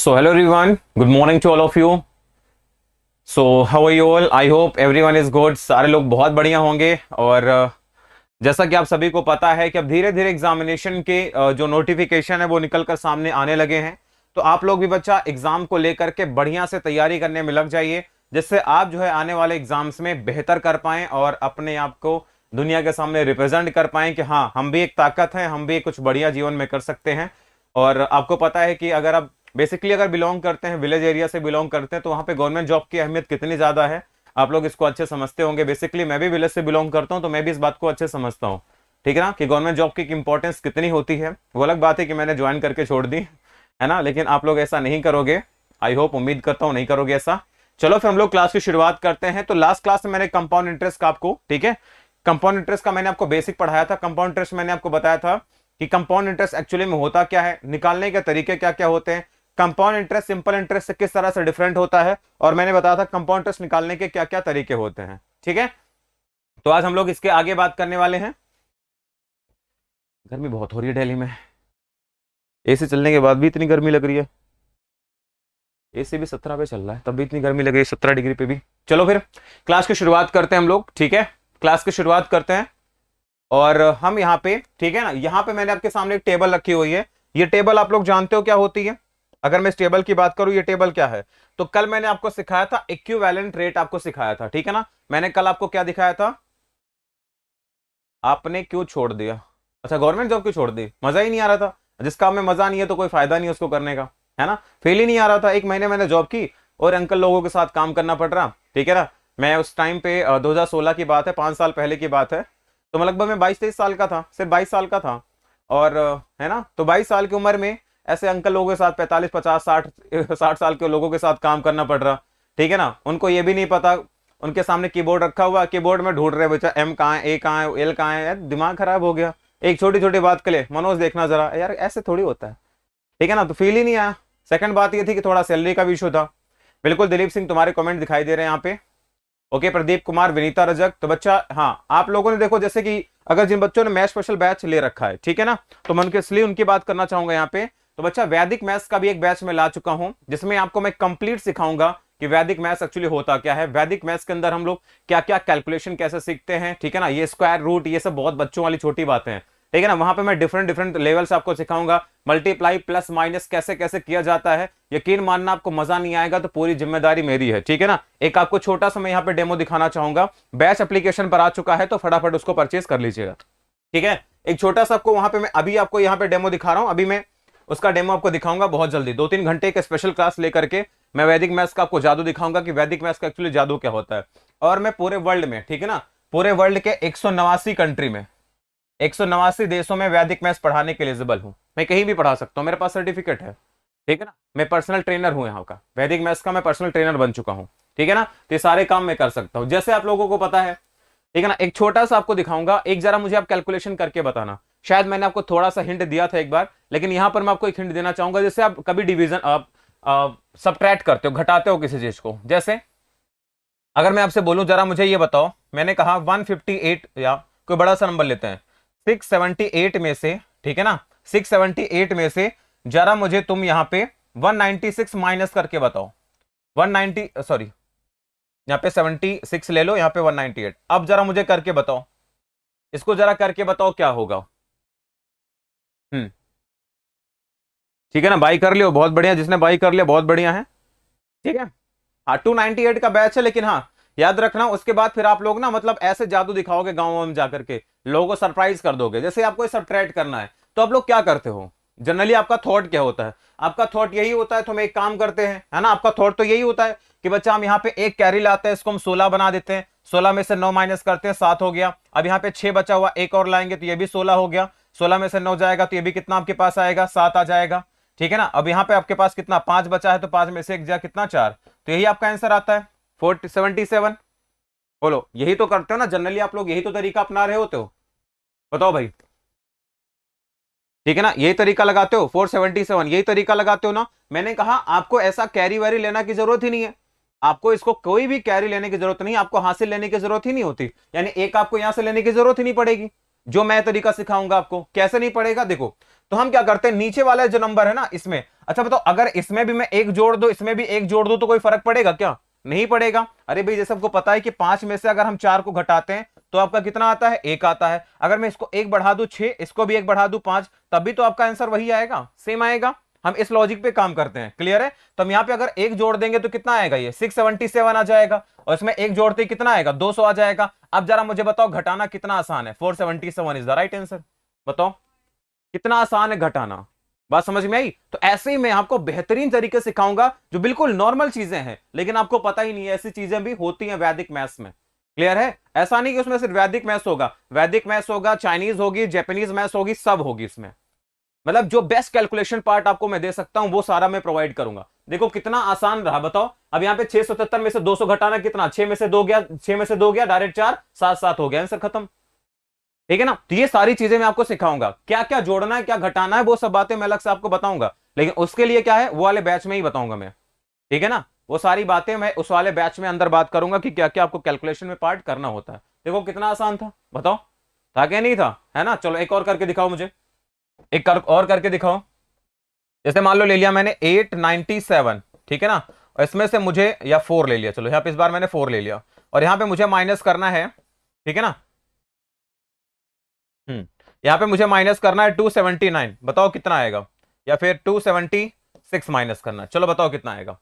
So hello everyone, good morning to all of you. So how are you all? I hope everyone is good. सारे लोग बहुत बढ़िया होंगे। और जैसा कि आप सभी को पता है कि अब धीरे धीरे एग्जामिनेशन के जो नोटिफिकेशन है वो निकल कर सामने आने लगे हैं। तो आप लोग भी बच्चा एग्जाम को लेकर के बढ़िया से तैयारी करने में लग जाइए, जिससे आप जो है आने वाले एग्जाम्स में बेहतर कर पाएं और अपने आप को दुनिया के सामने रिप्रेजेंट कर पाएं कि हाँ, हम भी एक ताकत है, हम भी कुछ बढ़िया जीवन में कर सकते हैं। और आपको पता है कि अगर आप बेसिकली अगर बिलोंग करते हैं, विलेज एरिया से बिलोंग करते हैं, तो वहां पे गवर्नमेंट जॉब की अहमियत कितनी ज्यादा है आप लोग इसको अच्छे समझते होंगे। बेसिकली मैं भी विलेज से बिलोंग करता हूं, तो मैं भी इस बात को अच्छे समझता हूं, ठीक है ना, कि गवर्नमेंट जॉब की इंपॉर्टेंस कितनी होती है। वो अलग बात है कि मैंने ज्वाइन करके छोड़ दी है ना, लेकिन आप लोग ऐसा नहीं करोगे। आई होप, उम्मीद करता हूं नहीं करोगे ऐसा। चलो फिर हम लोग क्लास की शुरुआत करते हैं। तो लास्ट क्लास में मैंने कंपाउंड इंटरेस्ट का आपको, ठीक है, कंपाउंड इंटरेस्ट का मैंने आपको बेसिक पढ़ाया था। कंपाउंड इंटरेस्ट मैंने आपको बताया था कि कंपाउंड इंटरेस्ट एक्चुअली में होता क्या है, निकालने के तरीके क्या क्या होते हैं, कंपाउंड इंटरेस्ट सिंपल इंटरेस्ट से किस तरह से डिफरेंट होता है, और मैंने बताया था कंपाउंड इंटरेस्ट निकालने के क्या क्या तरीके होते हैं। ठीक है, तो आज हम लोग इसके आगे बात करने वाले हैं। गर्मी बहुत हो रही है दिल्ली में, एसी चलने के बाद भी इतनी गर्मी लग रही है। एसी भी 17 पे चल रहा है, तब भी इतनी गर्मी लग रही है, 17 डिग्री पे भी। चलो फिर क्लास की शुरुआत करते हैं हम लोग, ठीक है, क्लास की शुरुआत करते हैं। और हम यहाँ पे, ठीक है ना, यहाँ पे मैंने आपके सामने एक टेबल रखी हुई है। ये टेबल आप लोग जानते हो क्या होती है? अगर मैं इस टेबल की बात करूं, ये टेबल क्या है? तो कल मैंने आपको सिखाया था इक्विवेलेंट रेट, आपको सिखाया था, ठीक है ना। मैंने कल आपको क्या दिखाया था? आपने क्यों छोड़ दिया? अच्छा, गवर्नमेंट जॉब क्यों छोड़ दी? मजा ही नहीं आ रहा था। जिस काम में मजा नहीं है तो कोई फायदा नहीं है उसको करने का, है ना। फील ही नहीं आ रहा था। एक महीने मैंने जॉब की और अंकल लोगों के साथ काम करना पड़ रहा, ठीक है ना। मैं उस टाइम पे 2016 की बात है, 5 साल पहले की बात है। तो लगभग मैं 22-23 साल का था, सिर्फ 22 साल का था। और है ना, तो 22 साल की उम्र में ऐसे अंकल लोगों के साथ 45, 50, 60 साल के लोगों के साथ काम करना पड़ रहा, ठीक है ना। उनको ये भी नहीं पता, उनके सामने कीबोर्ड रखा हुआ, कीबोर्ड में ढूंढ रहे बच्चा एम कहाँ है, ए कहाँ है, एल कहाँ है। यार दिमाग खराब हो गया। एक छोटी छोटी बात के लिए मनोज देखना जरा, यार ऐसे थोड़ी होता है, ठीक है ना। तो फील ही नहीं आया। सेकंड बात ये थी कि थोड़ा सैलरी का भी इशू था। बिल्कुल दिलीप सिंह, तुम्हारे कमेंट दिखाई दे रहे हैं यहाँ पे। ओके, प्रदीप कुमार, विनीता रजक। तो बच्चा, हाँ, आप लोगों ने देखो, जैसे कि अगर जिन बच्चों ने मैथ स्पेशल बैच ले रखा है, ठीक है ना, तो मैं उनके इसलिए उनकी बात करना चाहूंगा यहाँ पे। तो बच्चा, वैदिक मैथ्स का भी एक बैच में ला चुका हूं, जिसमें आपको मैं कंप्लीट सिखाऊंगा कि वैदिक मैथ्स एक्चुअली होता क्या है। वैदिक मैथ्स के अंदर हम लोग क्या क्या कैलकुलेशन कैसे सीखते हैं, ठीक है ना। ये स्क्वायर रूट, ये सब बहुत बच्चों वाली छोटी बातें हैं, ठीक है ना। वहां पे मैं डिफरेंट डिफरेंट लेवल्स आपको सिखाऊंगा। मल्टीप्लाई, प्लस, माइनस कैसे कैसे किया जाता है। यकीन मानना, आपको मजा नहीं आएगा तो पूरी जिम्मेदारी मेरी है, ठीक है ना। एक आपको छोटा सा मैं यहाँ पे डेमो दिखाना चाहूंगा। बैच एप्लीकेशन पर आ चुका है, तो फटाफट उसको परचेज कर लीजिएगा, ठीक है। एक छोटा सा आपको वहां पे, मैं अभी आपको यहाँ पे डेमो दिखा रहा हूं। अभी मैं उसका डेमो आपको दिखाऊंगा बहुत जल्दी, 2-3 घंटे के स्पेशल क्लास लेकर के मैं वैदिक मैथ्स का आपको जादू दिखाऊंगा कि वैदिक मैथ्स का एक्चुअली जादू क्या होता है। और मैं पूरे वर्ल्ड में, ठीक है ना, पूरे वर्ल्ड के 189 कंट्री में, 189 देशों में वैदिक मैथ्स पढ़ाने के एलिजिबल हूं। मैं कहीं भी पढ़ा सकता हूं, मेरे पास सर्टिफिकेट है, ठीक है ना। मैं पर्सनल ट्रेनर हूं यहाँ का, वैदिक मैथ्स का मैं पर्सनल ट्रेनर बन चुका हूं, ठीक है ना। तो ये सारे काम मैं कर सकता हूं, जैसे आप लोगों को पता है, ठीक है ना। एक छोटा सा आपको दिखाऊंगा, एक जरा मुझे आप कैलकुलेशन करके बताना। शायद मैंने आपको थोड़ा सा हिंट दिया था एक बार, लेकिन यहां पर मैं आपको एक हिंट देना चाहूंगा। जैसे आप कभी डिवीजन, आप सबट्रैक्ट करते हो, घटाते हो किसी चीज को, जैसे अगर मैं आपसे बोलूं जरा मुझे ये बताओ, मैंने कहा 158, या कोई बड़ा सा नंबर लेते हैं, 678 में से, ठीक है ना, 678 में से जरा मुझे तुम यहां पे 196 माइनस करके बताओ। 190, सॉरी, यहाँ पे 76 ले लो, यहाँ पे 198। अब जरा मुझे करके बताओ, इसको जरा करके बताओ क्या होगा। ठीक है ना, बाई कर लियो, बहुत बढ़िया। जिसने बाई कर लिया बहुत बढ़िया है, ठीक है। हाँ, 298 का बैच है, लेकिन हाँ याद रखना, उसके बाद फिर आप लोग ना, मतलब ऐसे जादू दिखाओगे गाँव में जाकर के, लोगों को सरप्राइज कर दोगे। जैसे आपको सब्ट्रैक्ट करना है, तो आप लोग क्या करते हो जनरली? आपका थॉट क्या होता है? आपका थॉट यही होता है, तो हम एक काम करते हैं, है ना, आपका थॉट तो यही होता है कि बच्चा हम यहाँ पे एक कैरी लाते हैं, इसको हम 16 बना देते हैं, 16 में से 9 माइनस करते हैं, 7 हो गया। अब यहाँ पे 6 बचा हुआ, एक और लाएंगे तो ये भी 16 हो गया। 16 में से 9 जाएगा तो ये भी कितना आपके पास आएगा? 7 आ जाएगा, ठीक है ना। अब यहाँ पे आपके पास कितना? 5 बचा है, तो 5 में से 1 जाए कितना? 4। तो यही आपका आंसर आता है 477। बोलो, यही तो करते हो ना जनरली आप लोग, यही तो तरीका अपना रहे होते हो, बताओ भाई, ठीक है ना। यही तरीका लगाते हो, 477, यही तरीका लगाते हो ना। मैंने कहा आपको ऐसा कैरी वैरी लेना की जरूरत ही नहीं है, आपको इसको कोई भी कैरी लेने की जरूरत नहीं, आपको हासिल लेने की जरूरत ही नहीं होती, यानी एक आपको यहां से लेने की जरूरत ही नहीं पड़ेगी। जो मैं तरीका सिखाऊंगा आपको, कैसे नहीं पड़ेगा देखो। तो हम क्या करते हैं, नीचे वाला जो नंबर है ना, इसमें अच्छा बताओ, अगर इसमें भी मैं एक जोड़ दो, इसमें भी एक जोड़ दो, तो कोई फर्क पड़ेगा क्या? नहीं पड़ेगा। अरे भाई जैसे आपको पता है कि 5 में से अगर हम 4 को घटाते हैं तो आपका कितना आता है? 1 आता है। अगर मैं इसको एक बढ़ा दूं 6, इसको भी एक बढ़ा दूं 5, तब भी तो आपका आंसर वही आएगा, सेम आएगा। हम इस लॉजिक पे काम करते हैं, क्लियर है? तो हम यहां पे अगर एक जोड़ देंगे तो कितना आएगा? ये 677 आ जाएगा, और इसमें एक जोड़ते ही कितना आएगा? 200 आ जाएगा। अब जरा मुझे बताओ घटाना कितना आसान है? 477 इज द राइट आंसर। बताओ कितना आसान है घटाना। बात समझ में आई? तो ऐसे ही मैं आपको बेहतरीन तरीके सिखाऊंगा जो बिल्कुल नॉर्मल चीजें हैं, लेकिन आपको पता ही नहीं है ऐसी चीजें भी होती हैं वैदिक मैथ्स में। क्लियर है? ऐसा नहीं कि उसमें सिर्फ वैदिक मैथ्स होगा, वैदिक मैथ्स होगा, चाइनीज होगी, जापानीज मैथ्स होगी, सब होगी इसमें। मतलब जो बेस्ट कैलकुलेशन पार्ट आपको मैं दे सकता हूं वो सारा मैं प्रोवाइड करूंगा। देखो कितना आसान रहा, बताओ। अब यहां पे 677 में से 200 घटाना कितना? 6 में से 2 गया, 6 में से 2 गया, डायरेक्ट 4, 7 7 हो गया, आंसर खत्म। ठीक है ना? तो ये सारी चीजें मैं आपको सिखाऊंगा, क्या क्या जोड़ना है, क्या घटाना है, वो सब बातें मैं अलग से आपको बताऊंगा। लेकिन उसके लिए क्या है, वो वाले बैच में ही बताऊंगा मैं। ठीक है ना? वो सारी बातें मैं उस वाले बैच में अंदर बात करूंगा कि क्या क्या आपको कैलकुलेशन में पार्ट करना होता है। देखो कितना आसान था, बताओ था क्या नहीं था? है ना? चलो एक और करके दिखाओ मुझे, और करके दिखाओ। जैसे मान लो ले लिया मैंने 897, ठीक है ना, और इसमें से मुझे या 4 ले लिया, चलो यहाँ पे इस बार मैंने 4 ले लिया, और यहाँ पे मुझे माइनस करना है, ठीक है ना? यहां पे मुझे माइनस करना है 279, बताओ कितना आएगा? या फिर 276 माइनस करना है, चलो बताओ कितना आएगा?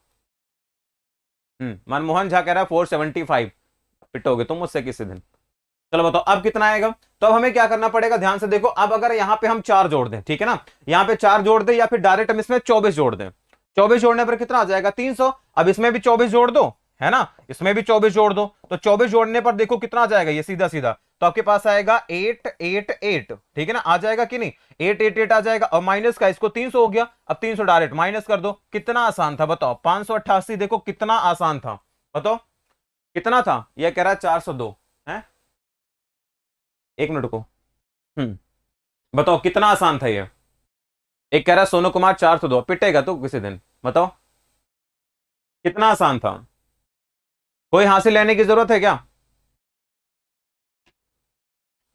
मनमोहन झा कह रहा है 475। पिटोगे तुम मुझसे किसी दिन। चलो बताओ अब कितना आएगा? तो अब हमें क्या करना पड़ेगा, ध्यान से देखो। अब अगर यहां पे हम 4 जोड़ दें, ठीक है ना, यहां पे 4 जोड़ दें, या फिर डायरेक्ट हम इसमें 24 जोड़ दें। 24 जोड़ने पर कितना आ जाएगा? 300। अब इसमें भी 24 जोड़ दो, है ना, इसमें भी 24 जोड़ दो, तो 24 जोड़ने पर देखो कितना आ जाएगा, ये सीधा सीधा तो आपके पास आएगा 888। ठीक है ना? आ जाएगा कि नहीं? 888 आ जाएगा, और माइनस का इसको 300 हो गया, अब 300 डायरेक्ट माइनस कर दो। कितना आसान था बताओ? 588, देखो कितना आसान था, बताओ कितना था? यह कह रहा है 402 है। एक मिनट को, बताओ कितना आसान था ये? एक कह रहा है सोनू कुमार 402, पिटेगा तू किसी दिन, बताओ कितना आसान था? कोई हासिल लेने की जरूरत है क्या?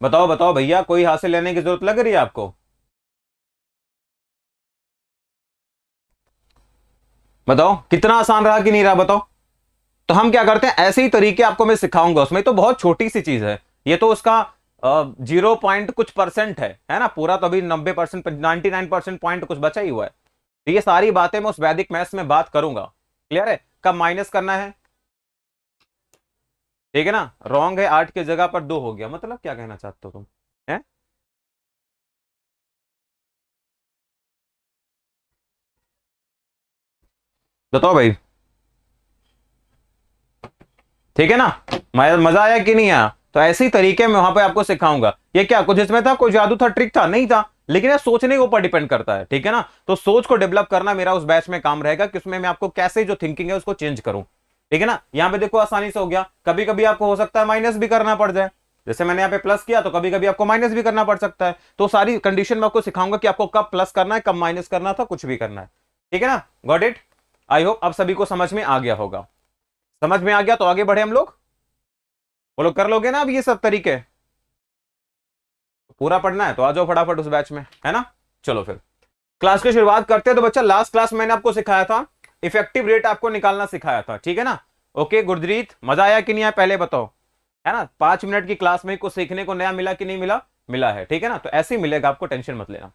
बताओ बताओ भैया, कोई हासिल लेने की जरूरत लग रही है आपको? बताओ कितना आसान रहा कि नहीं रहा, बताओ। तो हम क्या करते हैं, ऐसे ही तरीके आपको मैं सिखाऊंगा। उसमें तो बहुत छोटी सी चीज है, ये तो उसका 0 पॉइंट कुछ परसेंट है ना, पूरा तो अभी 90%, 99% पॉइंट कुछ बचा ही हुआ है। तो ये सारी बातें मैं उस वैदिक मैथ्स में बात करूंगा। क्लियर है? कब माइनस करना है, ठीक है ना? रॉन्ग है, 8 की जगह पर 2 हो गया, मतलब क्या कहना चाहते हो तुम? है? बताओ भाई, ठीक है ना? मजा आया कि नहीं आया? तो ऐसे ही तरीके में वहां पे आपको सिखाऊंगा। ये क्या कुछ इसमें था, कोई जादू था, ट्रिक था? नहीं था, लेकिन ये सोचने के ऊपर डिपेंड करता है, ठीक है ना? तो सोच को डेवलप करना मेरा उस बैच में काम रहेगा कि उसमें मैं आपको कैसे जो थिंकिंग है उसको चेंज करूं। ठीक है ना? यहां पे देखो आसानी से हो गया। कभी कभी आपको हो सकता है माइनस भी करना पड़ जाए, जैसे मैंने यहाँ पे प्लस किया, तो कभी कभी आपको माइनस भी करना पड़ सकता है। तो सारी कंडीशन में आपको सिखाऊंगा कि आपको कब प्लस करना है, कब माइनस करना था, कुछ भी करना है। ठीक है ना? Got it? आई होप अब सभी को समझ में आ गया होगा। समझ में आ गया तो आगे बढ़े हम लोग। वो लोग कर लोगे ना अब ये सब तरीके? पूरा पढ़ना है तो आ जाओ फटाफट उस बैच में, है ना? चलो फिर क्लास की शुरुआत करते हैं। तो बच्चा लास्ट क्लास मैंने आपको सिखाया था, इफेक्टिव रेट आपको निकालना सिखाया था, ठीक है ना? ओके गुरदरीत, मजा आया कि नहीं आया पहले बताओ, है ना? 5 मिनट की क्लास में कुछ सीखने को नया मिला कि नहीं मिला? मिला है, ठीक है ना? तो ऐसे ही मिलेगा आपको, टेंशन मत लेना।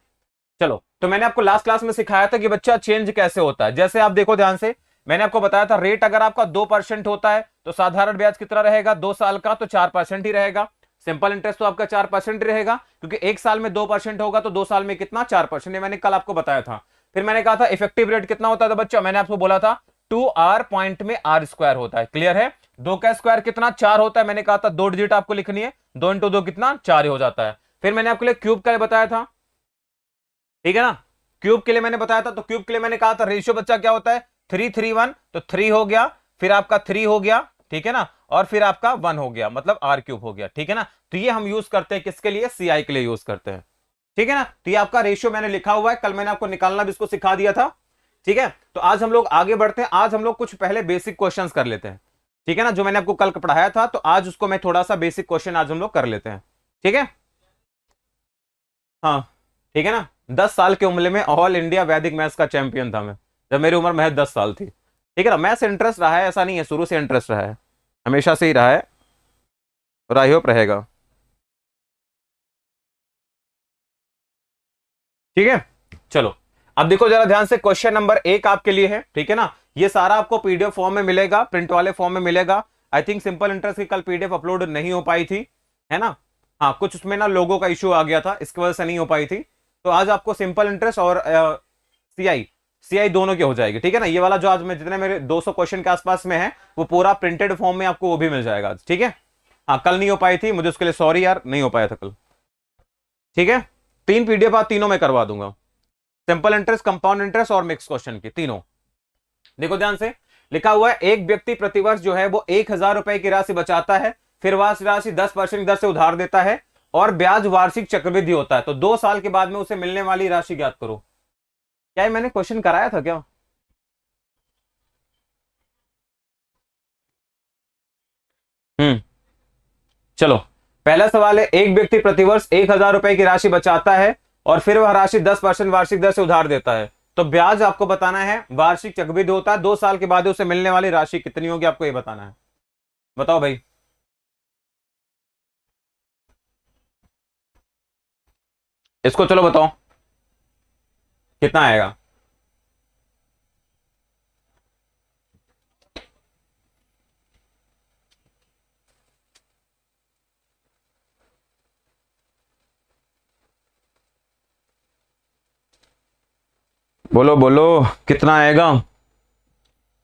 चलो, तो मैंने आपको लास्ट क्लास में सिखाया था कि बच्चा चेंज कैसे होता है। जैसे आप देखो ध्यान से, मैंने आपको बताया था रेट अगर आपका 2% होता है तो साधारण ब्याज कितना रहेगा? 2 साल का तो 4% ही रहेगा। सिंपल इंटरेस्ट तो आपका 4% रहेगा, क्योंकि 1 साल में 2% होगा तो 2 साल में कितना? 4%। मैंने कल आपको बताया था। फिर मैंने कहा था इफेक्टिव रेट कितना होता था बच्चा? मैंने आपको बोला था 2r पॉइंट में r स्क्वायर होता है। क्लियर है? 2 का स्क्वायर कितना? 4 होता है। मैंने कहा था 2 डिजिट आपको लिखनी है, 2 इंटू 2 कितना? 4 ही हो जाता है। फिर मैंने आपके लिए क्यूब का बताया था, ठीक है ना? क्यूब के लिए मैंने बताया था, तो क्यूब के लिए मैंने कहा था रेशियो बच्चा क्या होता है? 3 3 1, तो 3 हो गया, फिर आपका 3 हो गया, ठीक है ना, और फिर आपका 1 हो गया, मतलब आर क्यूब हो गया, ठीक है ना? तो ये हम यूज करते हैं किसके लिए? सीआई के लिए यूज करते हैं, ठीक है ना? तो ये आपका रेशियो मैंने लिखा हुआ है, कल मैंने आपको निकालना भी इसको सिखा दिया था, ठीक है? तो आज हम लोग आगे बढ़ते हैं। आज हम लोग कुछ पहले बेसिक क्वेश्चंस कर लेते हैं, ठीक है ना? जो मैंने आपको कल पढ़ाया था, तो आज उसको मैं थोड़ा सा बेसिक क्वेश्चन आज हम लोग कर लेते हैं, ठीक है? हाँ ठीक है ना। 10 साल की उम्र में ऑल इंडिया वैदिक मैथ्स का चैंपियन था मैं, जब मेरी उम्र महज 10 साल थी। ठीक है ना। मैथ्स इंटरेस्ट रहा है, ऐसा नहीं है, शुरू से इंटरेस्ट रहा है, हमेशा से ही रहा है, और आई होप रहेगा। ठीक है। चलो अब देखो जरा ध्यान से, क्वेश्चन नंबर 1 आपके लिए है। ठीक है ना। ये सारा आपको पीडीएफ फॉर्म में मिलेगा, प्रिंट वाले फॉर्म में मिलेगा। आई थिंक सिंपल इंटरेस्ट की कल पीडीएफ अपलोड नहीं हो पाई थी, है ना। हाँ, कुछ उसमें ना लोगों का इश्यू आ गया था, इसकी वजह से नहीं हो पाई थी। तो आज आपको सिंपल इंटरेस्ट और सीआई सीआई दोनों की हो जाएगी। ठीक है ना। ये वाला जो आज में जितने मेरे 200 क्वेश्चन के आसपास में है, वो पूरा प्रिंटेड फॉर्म में आपको वो भी मिल जाएगा आज। ठीक है। हाँ, कल नहीं हो पाई थी, मुझे उसके लिए सॉरी यार, नहीं हो पाया था कल। ठीक है। 3 पीडीएफ आज तीनों में करवा दूंगा, सिंपल इंटरेस्ट, कंपाउंड इंटरेस्ट और मिक्स क्वेश्चन की तीनों। देखो ध्यान से, लिखा हुआ है एक व्यक्ति प्रतिवर्ष जो है वो 1,000 रुपए की राशि बचाता है, फिर वह राशि 10% दर से उधार देता है और ब्याज वार्षिक चक्रवृद्धि होता है, तो 2 साल के बाद में उसे मिलने वाली राशि ज्ञात करो। क्या ये मैंने क्वेश्चन कराया था क्या? हम्म। चलो, पहला सवाल है, एक व्यक्ति प्रतिवर्ष 1,000 रुपए की राशि बचाता है और फिर वह राशि 10% वार्षिक दर से उधार देता है, तो ब्याज आपको बताना है, वार्षिक चक्रवृद्धि होता है, 2 साल के बाद उसे मिलने वाली राशि कितनी होगी आपको ये बताना है। बताओ भाई। इसको चलो बताओ कितना आएगा। बोलो बोलो कितना आएगा।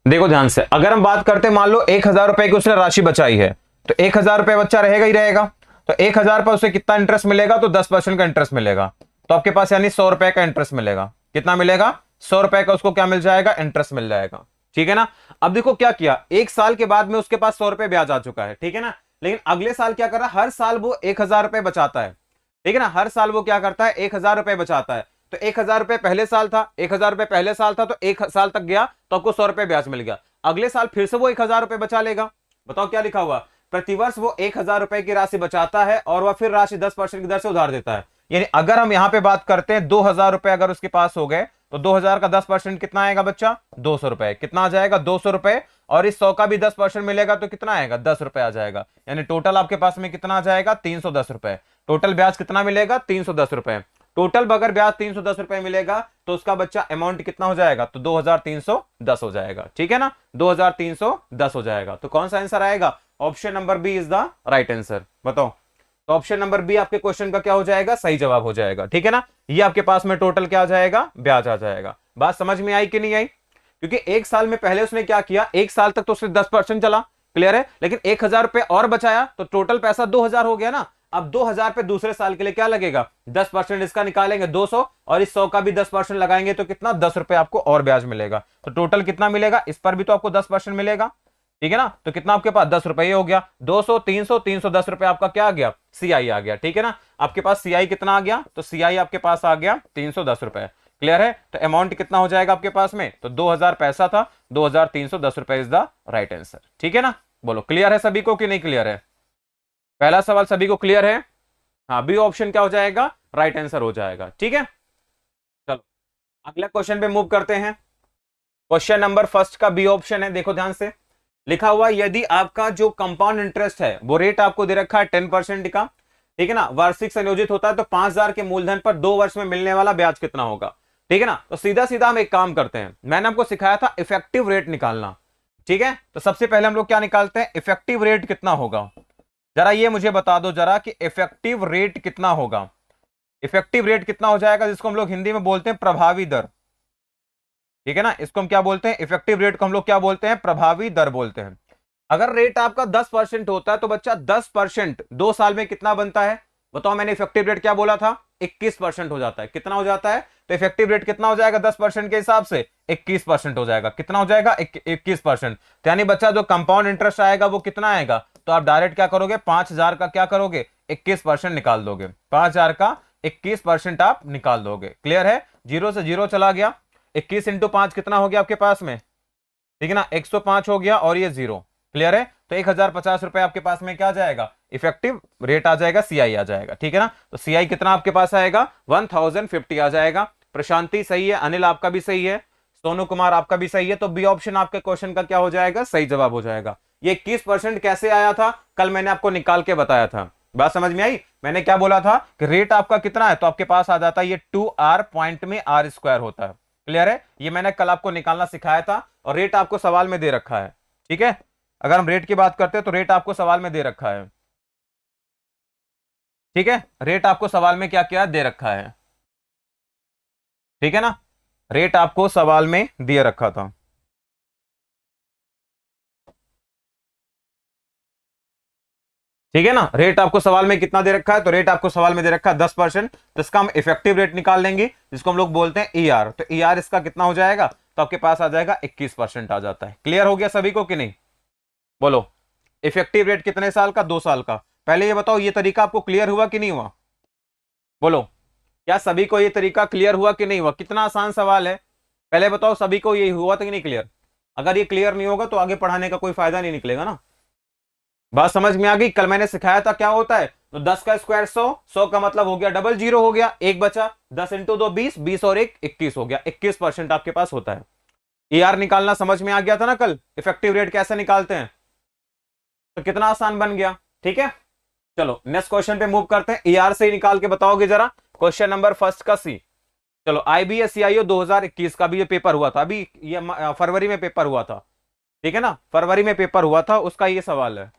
देखो ध्यान से, अगर हम बात करते हैं, मान लो 1,000 रुपए की उसने राशि बचाई है, तो 1,000 रुपए बच्चा रहेगा ही रहेगा। तो 1,000 पर उसे कितना इंटरेस्ट मिलेगा, तो 10% का इंटरेस्ट मिलेगा। तो आपके पास यानी 100 रुपए का इंटरेस्ट मिलेगा। कितना मिलेगा? 100 रुपए का उसको क्या मिल जाएगा? इंटरेस्ट मिल जाएगा। ठीक है ना। अब देखो क्या किया, 1 साल के बाद में उसके पास 100 रुपए ब्याज आ चुका है। ठीक है ना। लेकिन अगले साल क्या कर रहा है, हर साल वो 1,000 रुपए बचाता है। ठीक है ना। हर साल वो क्या करता है, 1,000 रुपए बचाता है। तो 1,000 रुपए पहले साल था, 1,000 रुपए पहले साल था, तो 1 साल तक गया तो आपको 100 रुपए ब्याज मिल गया। अगले साल फिर से वो 1,000 रुपए बचा लेगा। बताओ क्या लिखा हुआ, प्रतिवर्ष वो 1,000 रुपए की राशि बचाता है और वह फिर राशि 10% की दर से उधार देता है। यानी अगर हम यहां पे बात करते हैं, 2,000 रुपए अगर उसके पास हो गए, तो 2,000 का 10% कितना आएगा बच्चा? 200 रुपए। कितना आ जाएगा? 200 रुपए। और इस 100 का भी 10% मिलेगा तो कितना आएगा? 10 रुपए आ जाएगा। यानी टोटल आपके पास में कितना आ जाएगा? 310 रुपए। टोटल ब्याज कितना मिलेगा? 310 रुपए। टोटल अगर ब्याज 310 रुपए मिलेगा तो उसका बच्चा अमाउंट कितना हो जाएगा? तो 2,310 हो जाएगा। ठीक है ना। 2,310 हो जाएगा। तो कौन सा आंसर आएगा? Option number B is the right answer. बताओ। तो ऑप्शन नंबर बी आपके क्वेश्चन का क्या हो जाएगा? सही जवाब हो जाएगा। ठीक है ना। ये आपके पास में टोटल क्या आ जाएगा? ब्याज आ जाएगा। बात समझ में आई कि नहीं आई? क्योंकि 1 साल में पहले उसने क्या किया, 1 साल तक तो उसने 10% चला, क्लियर है, लेकिन 1,000 रुपए और बचाया तो टोटल पैसा 2,000 हो गया ना। अब 2,000 पे दूसरे साल के लिए क्या लगेगा? 10% इसका निकालेंगे 200, और इस 100 का भी 10% लगाएंगे तो कितना? 10 रुपए आपको और ब्याज मिलेगा। तो टोटल कितना मिलेगा? इस पर भी तो आपको 10% मिलेगा। ठीक है ना। तो कितना आपके पास? 10 रुपए हो गया। 200, 300, 310 रुपए आपका क्या आ गया? सीआई आ गया। ठीक है ना। आपके पास सीआई कितना आ गया? तो सीआई आपके पास आ गया 310 रुपए। क्लियर है। तो अमाउंट कितना हो जाएगा आपके पास में? तो 2,000 पैसा था, 2,310 रुपए इज द राइट आंसर। ठीक है ना। बोलो क्लियर है सभी को कि नहीं क्लियर है? पहला सवाल सभी को क्लियर है? हाँ, बी ऑप्शन क्या हो जाएगा? राइट आंसर हो जाएगा। ठीक है। चलो अगला क्वेश्चन पे मूव करते हैं। क्वेश्चन नंबर फर्स्ट का बी ऑप्शन है। देखो ध्यान से, लिखा हुआ यदि आपका जो कंपाउंड इंटरेस्ट है वो रेट आपको दे रखा है 10% का, ठीक है ना, वार्षिक संयोजित होता है, तो 5,000 के मूलधन पर 2 वर्ष में मिलने वाला ब्याज कितना होगा? ठीक है ना। तो सीधा सीधा हम एक काम करते हैं, मैंने आपको सिखाया था इफेक्टिव रेट निकालना। ठीक है। तो सबसे पहले हम लोग क्या निकालते हैं? इफेक्टिव रेट कितना होगा, जरा ये मुझे बता दो जरा कि इफेक्टिव रेट कितना होगा। इफेक्टिव रेट कितना हो जाएगा, जिसको हम लोग हिंदी में बोलते हैं प्रभावी दर। ठीक है ना। इसको हम क्या बोलते हैं? इफेक्टिव रेट को हम लोग क्या बोलते हैं? प्रभावी दर बोलते हैं। अगर रेट आपका 10% होता है तो बच्चा 10% 2 साल में कितना बनता है? बताओ। मैंने इफेक्टिव रेट क्या बोला था? 21% हो जाता है। कितना हो जाता है? तो इफेक्टिव रेट कितना हो जाएगा 10% के हिसाब से? 21% हो जाएगा। कितना हो जाएगा? 21%। तो यानी बच्चा जो कंपाउंड इंटरेस्ट आएगा वो कितना आएगा? तो आप डायरेक्ट क्या करोगे? 5,000 का क्या करोगे? 21% निकाल दोगे। 5,000 का 21% आप निकाल दोगे। क्लियर है। 0 से 0 चला गया। 21 इंटू 5 कितना हो गया आपके पास में? ठीक है ना। 105 हो गया और ये 0, क्लियर है? तो 1050 रुपए आपके पास में क्या आ जाएगा, इफेक्टिव रेट आ जाएगा, सीआई आ जाएगा, ठीक है ना? तो सीआई कितना आपके पास आएगा, 1050 आ जाएगा। प्रशांति सही है, अनिल आपका भी सही है, सोनू कुमार आपका भी सही है। तो बी ऑप्शन आपके क्वेश्चन का क्या हो जाएगा, सही जवाब हो जाएगा। ये 21% कैसे आया था, कल मैंने आपको निकाल के बताया था। बात समझ में आई? मैंने क्या बोला था कि रेट आपका कितना है, तो आपके पास आ जाता है ये 2r, पॉइंट में r स्क्वायर होता है। क्लियर है? ये मैंने कल आपको निकालना सिखाया था, और रेट आपको सवाल में दे रखा है, ठीक है? अगर हम रेट की बात करते हैं तो रेट आपको सवाल में दे रखा है, ठीक है? रेट आपको सवाल में क्या क्या दे रखा है, ठीक है ना? रेट आपको सवाल में दिए रखा था। ठीक है ना? रेट आपको सवाल में कितना दे रखा है, तो रेट आपको सवाल में दे रखा है 10%। तो इसका हम इफेक्टिव रेट निकाल लेंगे, जिसको हम लोग बोलते हैं ईआर। तो ईआर इसका कितना हो जाएगा, तो आपके पास आ जाएगा 21% आ जाता है। क्लियर हो गया सभी को कि नहीं? बोलो, इफेक्टिव रेट कितने साल का, 2 साल का। पहले ये बताओ, ये तरीका आपको क्लियर हुआ कि नहीं हुआ? बोलो, क्या सभी को ये तरीका क्लियर हुआ कि नहीं हुआ? कितना आसान सवाल है, पहले बताओ सभी को ये हुआ तो नहीं क्लियर? अगर ये क्लियर नहीं होगा तो आगे पढ़ाने का कोई फायदा नहीं निकलेगा ना। बात समझ में आ गई? कल मैंने सिखाया था क्या होता है, तो 10 का स्क्वायर 100, 100 का मतलब हो गया डबल जीरो हो गया, एक बचा, 10 इंटू 2 20, 20 और 1 21 हो गया। 21% आपके पास होता है। ईआर निकालना समझ में आ गया था ना कल, इफेक्टिव रेट कैसे निकालते हैं, तो कितना आसान बन गया। ठीक है, चलो नेक्स्ट क्वेश्चन पे मूव करते हैं। ईआर से ही निकाल के बताओगे जरा, क्वेश्चन नंबर फर्स्ट का सी। चलो, आईबीएस सीआईओ 2021 का भी ये पेपर हुआ था, अभी ये फरवरी में पेपर हुआ था, ठीक है ना? फरवरी में पेपर हुआ था, उसका ये सवाल है।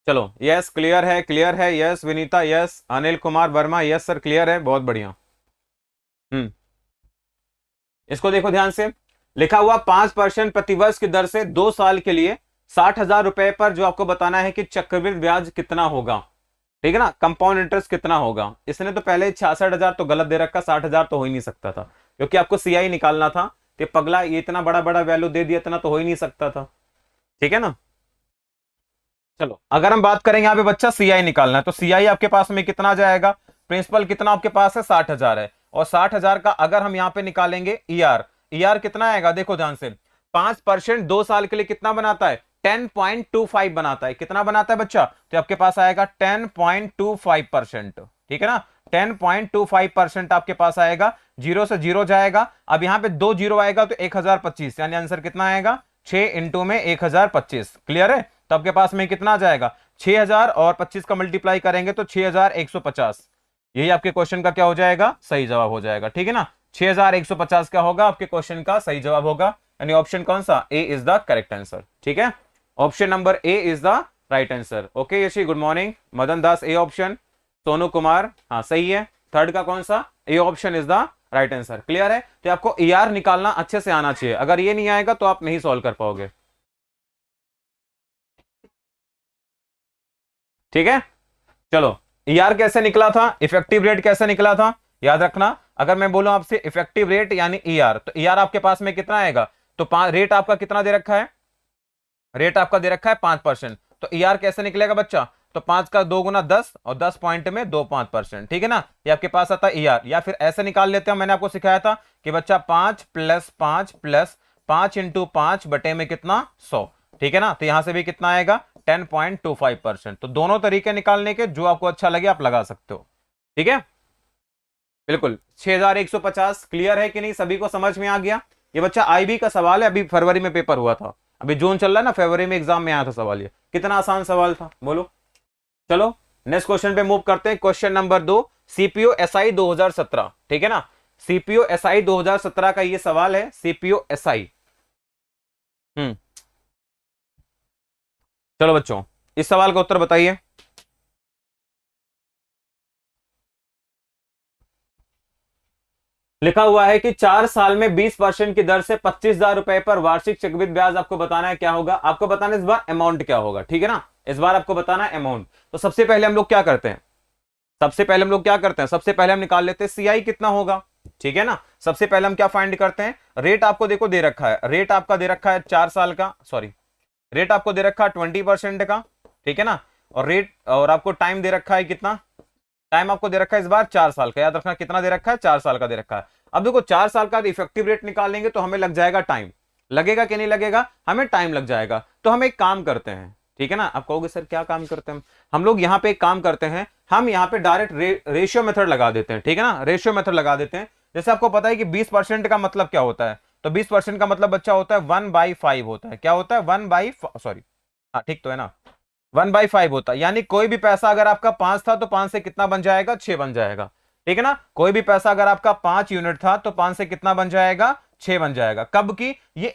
चलो, यस क्लियर है, क्लियर है, yes Vinita, yes Anil Kumar Verma, yes sir clear है, बहुत बढ़िया। हम्म, इसको देखो ध्यान से, लिखा हुआ 5% प्रतिवर्ष की दर से 2 साल के लिए 60,000 रुपए पर जो आपको बताना है कि चक्रवृद्धि ब्याज कितना होगा, ठीक है ना? कंपाउंड इंटरेस्ट कितना होगा। इसने तो पहले 66,000 तो गलत दे रखा, 60,000 तो हो ही नहीं सकता था, क्योंकि आपको सीआई निकालना था। तो पगला, ये इतना बड़ा बड़ा वैल्यू दे दिया, इतना तो हो ही नहीं सकता था, ठीक है ना? चलो, अगर हम बात करें यहाँ पे बच्चा सीआई निकालना है, तो सीआई आपके पास में कितना जाएगा, प्रिंसिपल कितना आपके पास है, 60,000 है, और 60,000 का अगर हम यहाँ पे निकालेंगे ईआर, ईआर कितना आएगा देखो ध्यान से, 5% 2 साल के लिए कितना बनाता है, 10.25 बनाता है। कितना बनाता है बच्चा, तो आपके पास आएगा 10.25%, ठीक है ना? 10.25% आपके पास आएगा, जीरो से जीरो जाएगा, अब यहाँ पे 2 जीरो आएगा तो 1025, यानी आंसर कितना आएगा, 6 इंटू में 1025। क्लियर है? तो आपके पास में कितना आ जाएगा, 6000 और 25 का मल्टीप्लाई करेंगे तो 6150। यही आपके क्वेश्चन का क्या हो जाएगा, सही जवाब हो जाएगा, ठीक है ना? 6150 क्या होगा आपके क्वेश्चन का सही जवाब होगा, यानी ऑप्शन कौन सा, ए इज द करेक्ट आंसर, ठीक है? Option number A is the right answer. Okay Yeshi, good morning. Madan Das A option, Sonu Kumar हाँ सही है। थर्ड का कौन सा, A option is the right answer. Clear है? तो आपको ईआर निकालना अच्छे से आना चाहिए, अगर ये नहीं आएगा तो आप नहीं सॉल्व कर पाओगे, ठीक है? चलो, ईआर कैसे निकला था, इफेक्टिव रेट कैसे निकला था, याद रखना। अगर मैं बोलूं आपसे इफेक्टिव रेट यानी ईआर, तो ईआर आपके पास में कितना आएगा, तो रेट आपका कितना दे रखा है, रेट आपका दे रखा है 5%। तो ईआर कैसे निकलेगा बच्चा, तो 5 का 2 गुना 10 और 10 पॉइंट में 2 5%, ठीक है ना? ये आपके पास आता है ईआर। या फिर ऐसे निकाल लेते हैं, मैंने आपको सिखाया था कि बच्चा 5 प्लस 5 प्लस 5 इंटू 5 बटे में कितना, 100, ठीक है ना? तो यहां से भी कितना आएगा, 10.25%। तो दोनों तरीके निकालने के, जो आपको अच्छा लगे आप लगा सकते हो, ठीक है? बिल्कुल, 6150 क्लियर है कि नहीं, सभी को समझ में आ गया? ये बच्चा आईबी का सवाल है, अभी फरवरी में पेपर हुआ था, अभी जून चल रहा है ना, फरवरी में एग्जाम में आया था सवाल। ये कितना आसान सवाल था, बोलो। चलो नेक्स्ट क्वेश्चन पे मूव करते हैं। क्वेश्चन नंबर 2, सीपीओ एसआई 2017, ठीक है ना? सीपीओ एसआई 2017 का ये सवाल है, सीपीओ एसआई। चलो बच्चों, इस सवाल का उत्तर बताइए। लिखा हुआ है कि 4 साल में 20% की दर से 25,000 रुपए पर वार्षिक चक्रवृद्धि ब्याज आपको बताना है क्या होगा, आपको बताना है इस बार अमाउंट क्या होगा, ठीक है ना? इस बार आपको बताना है अमाउंट। तो सबसे पहले हम लोग क्या करते हैं, सबसे पहले हम लोग क्या करते हैं, सबसे पहले हम निकाल लेते हैं सीआई कितना होगा, ठीक है ना? सबसे पहले हम क्या फाइंड करते हैं, रेट आपको देखो दे रखा है, रेट आपका दे रखा है 4 साल का, सॉरी रेट आपको दे रखा है 20% का, ठीक है ना? और रेट, और आपको टाइम दे रखा है कितना, टाइम आपको दे रखा है इस बार 4 साल का, याद रखना कितना दे रखा है, 4 साल का दे रखा है। अब देखो 4 साल का इफेक्टिव रेट निकालेंगे तो हमें लग जाएगा टाइम, लगेगा कि नहीं लगेगा, हमें टाइम लग जाएगा। तो हम एक काम करते हैं, ठीक है ना। आप कहोगे सर क्या काम करते हैं हम लोग, यहाँ पे एक काम करते हैं, हम यहाँ पे डायरेक्ट रेशियो मेथड लगा देते हैं, ठीक है ना। रेशियो मेथड लगा देते हैं। जैसे आपको पता है कि 20% का मतलब क्या होता है, तो 20% का मतलब बच्चा होता है 1/5 होता है। क्या होता है 1/, हाँ ठीक तो है ना, 1/5 होता है। यानी कोई भी पैसा अगर आपका 5 था तो 5 से कितना बन जाएगा, 6 बन जाएगा, ठीक है ना। कोई भी पैसा अगर आपका 5 यूनिट था तो 5 से कितना बन जाएगा, 6 बन जाएगा। कब की, ये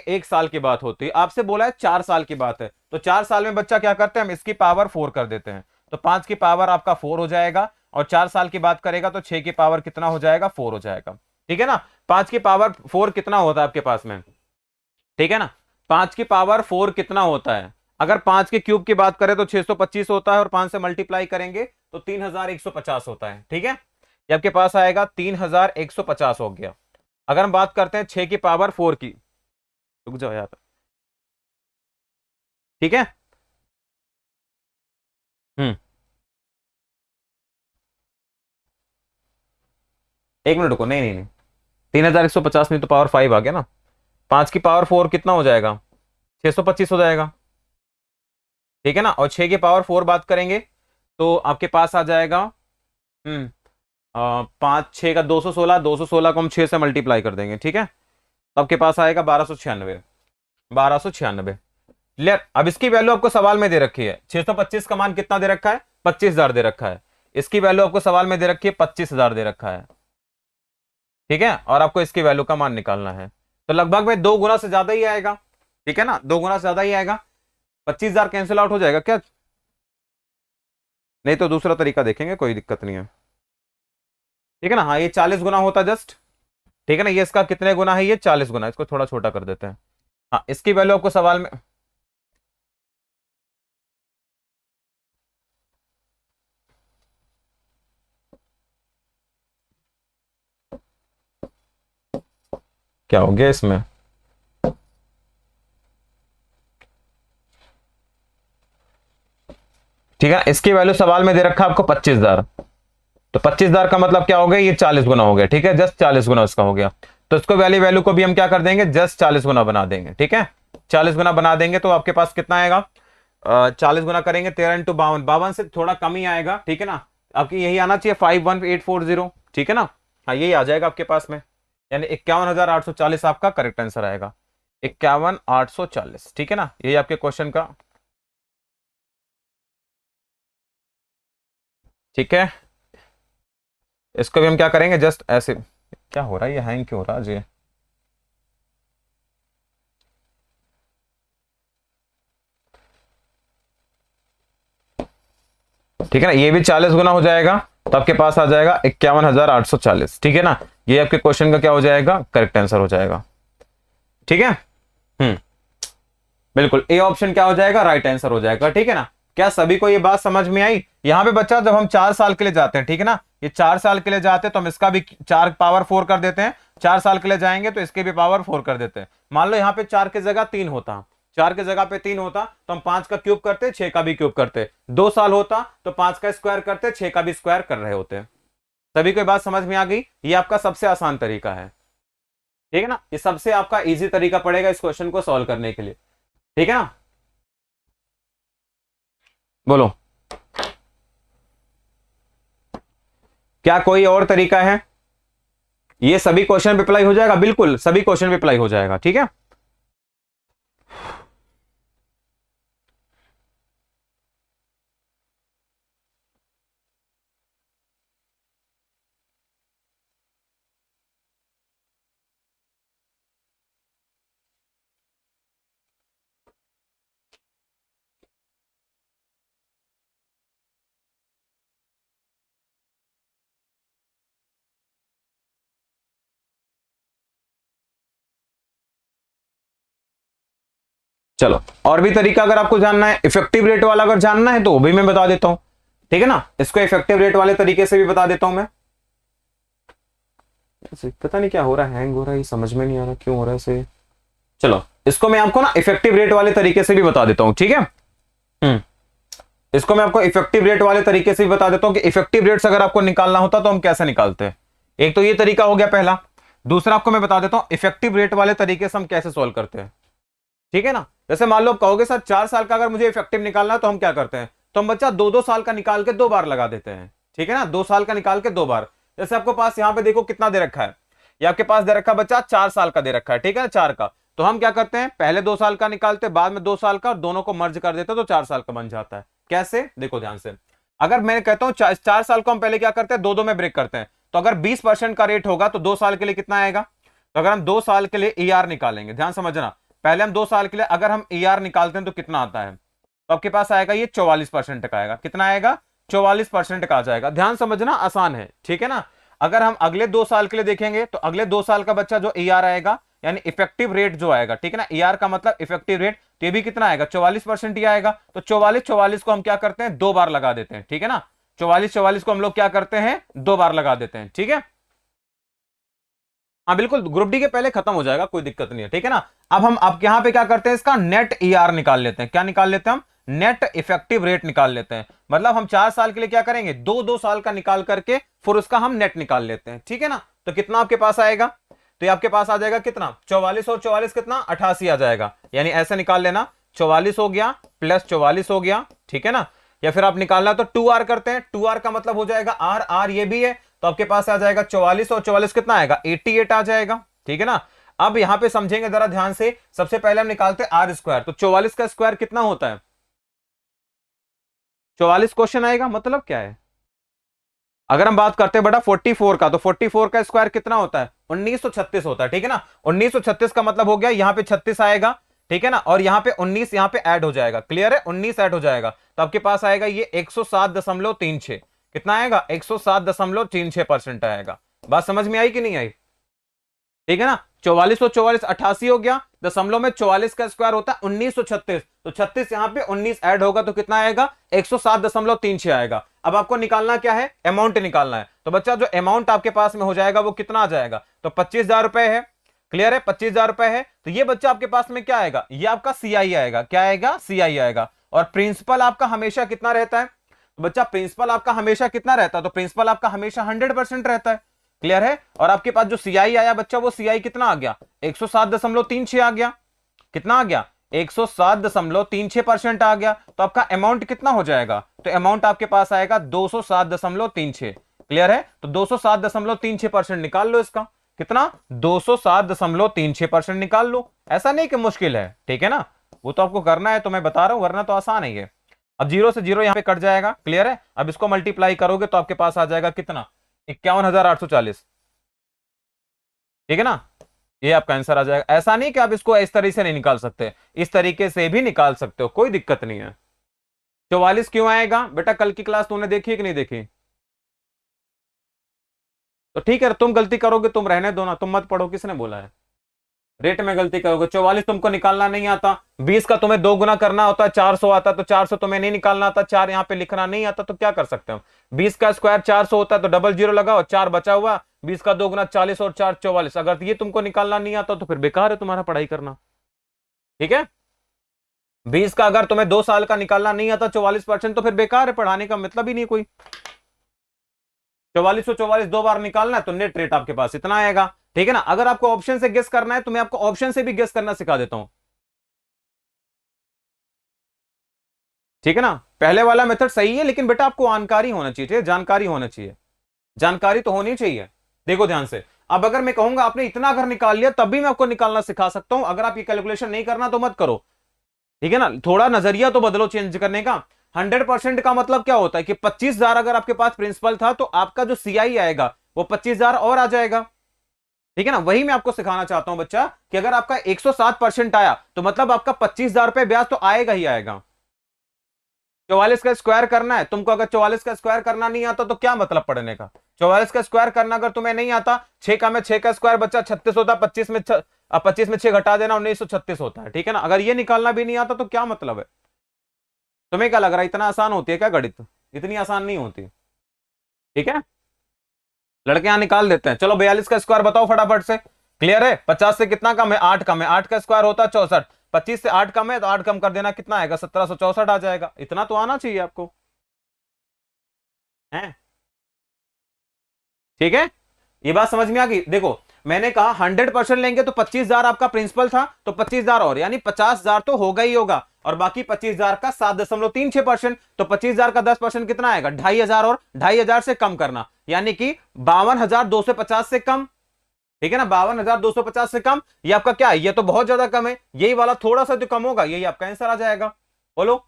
एक साल की बात होती है। आपसे बोला है 4 साल की बात है, तो 4 साल में बच्चा क्या करते हैं, हम इसकी पावर 4 कर देते हैं, तो 5 की पावर आपका 4 हो जाएगा। और 4 साल की बात करेगा तो 6 की पावर कितना हो जाएगा, 4 हो जाएगा, ठीक है ना। 5 की पावर 4 कितना होता है आपके पास में, ठीक है ना। 5 की पावर 4 कितना होता है, अगर 5 के क्यूब की बात करें तो 625 होता है, और 5 से मल्टीप्लाई करेंगे तो 3150 होता है, ठीक है। ये आपके पास आएगा 3150 हो गया। अगर हम बात करते हैं 6 की पावर 4 की, रुक जाओ यार, ठीक है। हम्म, एक मिनट रुको, नहीं नहीं नहीं, 3150 नहीं तो पावर 5 आ गया ना। 5 की पावर 4 कितना हो जाएगा, 625 हो जाएगा, ठीक है ना। और 6 की पावर 4 बात करेंगे तो आपके पास आ जाएगा, 5 6 का 216, 216 को हम 6 से मल्टीप्लाई कर देंगे, ठीक है। तो आपके पास आएगा 1296, 1296। क्लियर। अब इसकी वैल्यू आपको सवाल में दे रखी है, 625 का मान कितना दे रखा है, 25,000 दे रखा है। इसकी वैल्यू आपको सवाल में दे रखी है 25,000 दे रखा है, ठीक है। और आपको इसकी वैल्यू का मान निकालना है, तो लगभग में 2 गुना से ज्यादा ही आएगा, ठीक है ना, 2 गुना से ज्यादा ही आएगा। 25,000 कैंसिल आउट हो जाएगा क्या, नहीं तो दूसरा तरीका देखेंगे, कोई दिक्कत नहीं है, ठीक है ना। हाँ ये 40 गुना होता जस्ट, ठीक है ना। ये इसका कितने गुना है, ये 40 गुना, इसको थोड़ा छोटा कर देते हैं। हाँ इसकी वैल्यू आपको सवाल में, क्या हो गया इसमें, ठीक है। इसकी वैल्यू सवाल में दे रखा है आपको 25,000, तो 25,000 का मतलब क्या हो गया, ये 40 गुना हो गया, ठीक है। जस्ट 40 गुना इसका हो गया, तो इसको वैल्यू को भी हम क्या कर देंगे, जस्ट 40 गुना बना देंगे, ठीक है। 40 गुना बना देंगे तो आपके पास कितना आएगा, 40 गुना करेंगे 13 × 52, 52 से थोड़ा कम ही आएगा, ठीक है ना। आपकी यही आना चाहिए 51840, ठीक है ना। हाँ यही आ जाएगा आपके पास में, यानी 51,840 आपका करेक्ट आंसर आएगा, 51,840, ठीक है ना। यही आपके क्वेश्चन का, ठीक है। इसको भी हम क्या करेंगे, जस्ट ऐसे, क्या हो रहा है, ये हैंग क्यों हो रहा है जी, ठीक है ना। ये भी 40 गुना हो जाएगा, तो आपके पास आ जाएगा 51,840, ठीक है ना। ये आपके क्वेश्चन का क्या हो जाएगा, करेक्ट आंसर हो जाएगा, ठीक है। बिल्कुल, ए ऑप्शन क्या हो जाएगा, राइट आंसर हो जाएगा, ठीक है ना। क्या सभी को ये बात समझ में आई। यहाँ पे बच्चा जब हम 4 साल के लिए जाते हैं, ठीक है ना, ये 4 साल के लिए जाते हैं तो हम इसका भी 4 पावर 4 कर देते हैं। 4 साल के लिए जाएंगे तो इसके भी पावर 4 कर देते हैं। मान लो यहाँ पे 4 की जगह 3 होता, 4 की जगह पे 3 होता तो हम 5 का क्यूब करते, 6 का भी क्यूब करते। 2 साल होता तो 5 का स्क्वायर करते, 6 का भी स्क्वायर कर रहे होते। सभी को बात समझ में आ गई। ये आपका सबसे आसान तरीका है, ठीक है ना। ये सबसे आपका इजी तरीका पड़ेगा इस क्वेश्चन को सॉल्व करने के लिए, ठीक है ना। बोलो, क्या कोई और तरीका है। ये सभी क्वेश्चन पे अप्लाई हो जाएगा, बिल्कुल सभी क्वेश्चन पे अप्लाई हो जाएगा, ठीक है। चलो और भी तरीका अगर आपको जानना है, इफेक्टिव रेट वाला अगर जानना है तो वो भी मैं बता देता हूं, ठीक है ना। इसको इफेक्टिव रेट वाले तरीके से भी बता देता हूं मैं। पता नहीं क्या हो रहा है, हैंग हो रहा है, ये समझ में नहीं आ रहा क्यों हो रहा है इसे। चलो इसको मैं आपको ना इफेक्टिव रेट वाले तरीके से भी बता देता हूं, ठीक है। इसको मैं आपको इफेक्टिव रेट वाले तरीके से भी बता देता हूं कि इफेक्टिव रेट्स अगर आपको निकालना होता तो हम कैसे निकालते हैं। एक तो ये तरीका हो गया पहला, दूसरा आपको मैं बता देता हूं इफेक्टिव रेट वाले तरीके से हम कैसे सोल्व करते हैं, ठीक है ना। जैसे मान लो आप कहोगे सर 4 साल का अगर मुझे इफेक्टिव निकालना है तो हम क्या करते हैं, तो हम बच्चा 2-2 साल का निकाल के 2 बार लगा देते हैं, ठीक है ना, 2 साल का निकाल के 2 बार। जैसे आपको पास यहां पे देखो कितना दे रखा है, ये आपके पास दे रखा है बच्चा 4 साल का दे रखा है, ठीक है ना, 4 का। तो हम क्या करते हैं, पहले 2 साल का निकालते, बाद में 2 साल का, और दोनों को मर्ज कर देते तो 4 साल का बन जाता है। कैसे, देखो ध्यान से। अगर मैं कहता हूं 4 साल को हम पहले क्या करते हैं, 2-2 में ब्रेक करते हैं, तो अगर 20% का रेट होगा तो 2 साल के लिए कितना आएगा। तो अगर हम 2 साल के लिए ER निकालेंगे, ध्यान समझना, पहले हम 2 साल के लिए अगर हम ER निकालते हैं तो कितना आता है, तो आपके पास आएगा ये 44% का आएगा। कितना आएगा, 44% का आ जाएगा। ध्यान समझना, आसान है, ठीक है ना। अगर हम अगले 2 साल के लिए देखेंगे तो अगले 2 साल का बच्चा जो ER आएगा, यानी इफेक्टिव रेट जो आएगा, ठीक है ना, ER का मतलब इफेक्टिव रेट, तो ये भी कितना आएगा, 44% ही आएगा। तो 44 को हम क्या करते हैं, 2 बार लगा देते हैं, ठीक है ना। 44 को हम लोग क्या करते हैं, 2 बार लगा देते हैं, ठीक है। हाँ बिल्कुल, ग्रुप डी के पहले खत्म हो जाएगा, कोई दिक्कत नहीं है, ठीक है ना। अब यहां पे क्या करते हैं, इसका नेट ER निकाल लेते हैं। क्या निकाल लेते हैं हम, नेट इफेक्टिव रेट निकाल लेते हैं। मतलब हम 4 साल के लिए क्या करेंगे, 2-2 साल का निकाल करके फिर उसका हम नेट निकाल लेते हैं, ठीक है ना। तो कितना आपके पास आएगा, तो ये आपके पास आ जाएगा कितना, 44 और 44 कितना, 88 आ जाएगा। यानी ऐसे निकाल लेना, 44 हो गया प्लस 44 हो गया, ठीक है ना। या फिर आप निकालना तो 2R करते हैं, 2R का मतलब हो जाएगा R ये भी है, तो आपके पास आ जाएगा 44 और 44 कितना आएगा, 88 आ जाएगा, ठीक है ना। अब यहां पे समझेंगे जरा ध्यान से, सबसे पहले हम निकालते हैं R², तो 44 का स्क्वायर कितना होता है, 44 क्वेश्चन आएगा, मतलब क्या है। अगर हम बात करते हैं बेटा 44 का, तो 44 का स्क्वायर कितना होता है, 1936 होता है, ठीक है ना। 1936 का मतलब हो गया, यहां पे 36 आएगा, ठीक है ना, और यहां पे 19 यहां पे ऐड हो जाएगा, क्लियर है, 19 ऐड हो जाएगा, तो आपके पास आएगा ये 107.36। कितना आएगा, 107.36% आएगा। बात समझ में आई कि नहीं आई, ठीक है ना। 44 और 44 88 हो गया, दशमलव में 44 का स्क्वायर होता है 1936, तो 36 यहां पे 19 ऐड होगा तो कितना आएगा, 107.36 आएगा। अब आपको निकालना क्या है, अमाउंट निकालना है। तो बच्चा जो अमाउंट आपके पास में हो जाएगा वो कितना आ जाएगा, तो 25,000 रुपए है, क्लियर है, 25,000 रुपए है। तो ये बच्चा आपके पास में क्या आएगा, ये आपका CI आएगा, क्या आएगा, CI आएगा। और प्रिंसिपल आपका हमेशा कितना रहता है, तो बच्चा प्रिंसिपल आपका हमेशा कितना रहता है, तो प्रिंसिपल आपका हमेशा 100% रहता है, क्लियर है। और आपके पास जो CI आया बच्चा, वो CI कितना आ गया, 107.36 आ गया। कितना आ गया, 107.36% आ गया। तो आपका अमाउंट कितना हो जाएगा, तो अमाउंट आपके पास आएगा 207.36, क्लियर है। तो 207.36% निकाल लो इसका, कितना, 207.36% निकाल लो। ऐसा नहीं कि मुश्किल है, ठीक है ना, वो तो आपको करना है, तो मैं बता रहा हूं, वरना तो आसान ही है। अब 0 से 0 यहां पे कट जाएगा, क्लियर है। अब इसको मल्टीप्लाई करोगे तो आपके पास आ जाएगा कितना, 51,840, ठीक है ना। ये आपका आंसर आ जाएगा। ऐसा नहीं कि आप इसको इस तरीके से नहीं निकाल सकते, इस तरीके से भी निकाल सकते हो, कोई दिक्कत नहीं है। 44 क्यों आएगा बेटा, कल की क्लास तूने देखी कि नहीं देखी, तो ठीक है, तुम गलती करोगे, तुम रहने दो ना, तुम मत पढ़ो, किसने बोला है, रेट में गलती करोगे। 44 तुमको निकालना नहीं आता, 20 का तुम्हें 2 गुना करना होता है, 400 आता, तो 400 तुम्हें नहीं निकालना आता, 4 यहाँ पे लिखना नहीं आता, तो क्या कर सकते हो, 20 का स्क्वायर 400 होता है, तो डबल जीरो लगाओ, 4 बचा हुआ, 20 का 2 गुना 40 और 4 44। अगर ये तुमको निकालना नहीं आता तो फिर बेकार है तुम्हारा पढ़ाई करना, ठीक है। 20 का अगर तुम्हें 2 साल का निकालना नहीं आता 44%, तो फिर बेकार है, पढ़ाने का मतलब ही नहीं कोई। 44 और 44 2 बार निकालना है, तो नेट रेट आपके पास इतना आएगा, ठीक है ना। अगर आपको ऑप्शन से गेस करना है तो मैं आपको ऑप्शन से भी गेस करना सिखा देता हूं, ठीक है ना। पहले वाला मेथड सही है, लेकिन बेटा आपको जानकारी होना चाहिए, जानकारी होना चाहिए, जानकारी तो होनी चाहिए। देखो ध्यान से, अब अगर मैं कहूंगा आपने इतना अगर निकाल लिया तब भी मैं आपको निकालना सिखा सकता हूं, अगर आप ये कैलकुलेशन नहीं करना तो मत करो, ठीक है ना। थोड़ा नजरिया तो बदलो चेंज करने का। 100% का मतलब क्या होता है कि 25,000 अगर आपके पास प्रिंसिपल था तो आपका जो CI आएगा वो 25,000 और आ जाएगा, ठीक है ना। वही मैं आपको सिखाना चाहता हूं बच्चा, कि अगर आपका 107% आया तो मतलब आपका 25,000 रुपए ब्याज तो आएगा ही आएगा। 44 का स्क्वायर करना है तुमको, अगर 44 का स्क्वायर करना नहीं आता तो क्या मतलब पढ़ने का। 44 का स्क्वायर करना अगर तुम्हें नहीं आता, 6 का में 6 का स्क्वायर बच्चा 36 होता, 25 में 6 घटा देना 1936 होता है, ठीक है ना। अगर ये निकालना भी नहीं आता तो क्या मतलब है। तुम्हें क्या लग रहा है, इतना आसान होती है क्या गणित, इतनी आसान नहीं होती, ठीक है। लड़के यहां निकाल देते हैं। चलो 42 का स्क्वायर बताओ फटाफट से, क्लियर है। 50 से कितना कम है, 8 कम है, 8 का स्क्वायर होता है 64, 25 से 8 कम है तो 8 कम कर देना, कितना आएगा, 1764 आ जाएगा। इतना तो आना चाहिए आपको, है, ठीक है। ये बात समझ में आ गई। देखो मैंने कहा 100% लेंगे तो 25,000 आपका प्रिंसिपल था, तो 25,000 और यानी 50,000 तो होगा ही होगा, और बाकी 25,000 का 7.36%, तो 25,000 का 10% कितना आएगा 2,500, और 2,500 से कम करना यानी कि 52,250 से कम, ठीक है ना, 52,250 से कम। ये आपका क्या है, ये तो बहुत ज्यादा कम है, यही वाला थोड़ा सा जो कम होगा यही आपका आंसर आ जाएगा। बोलो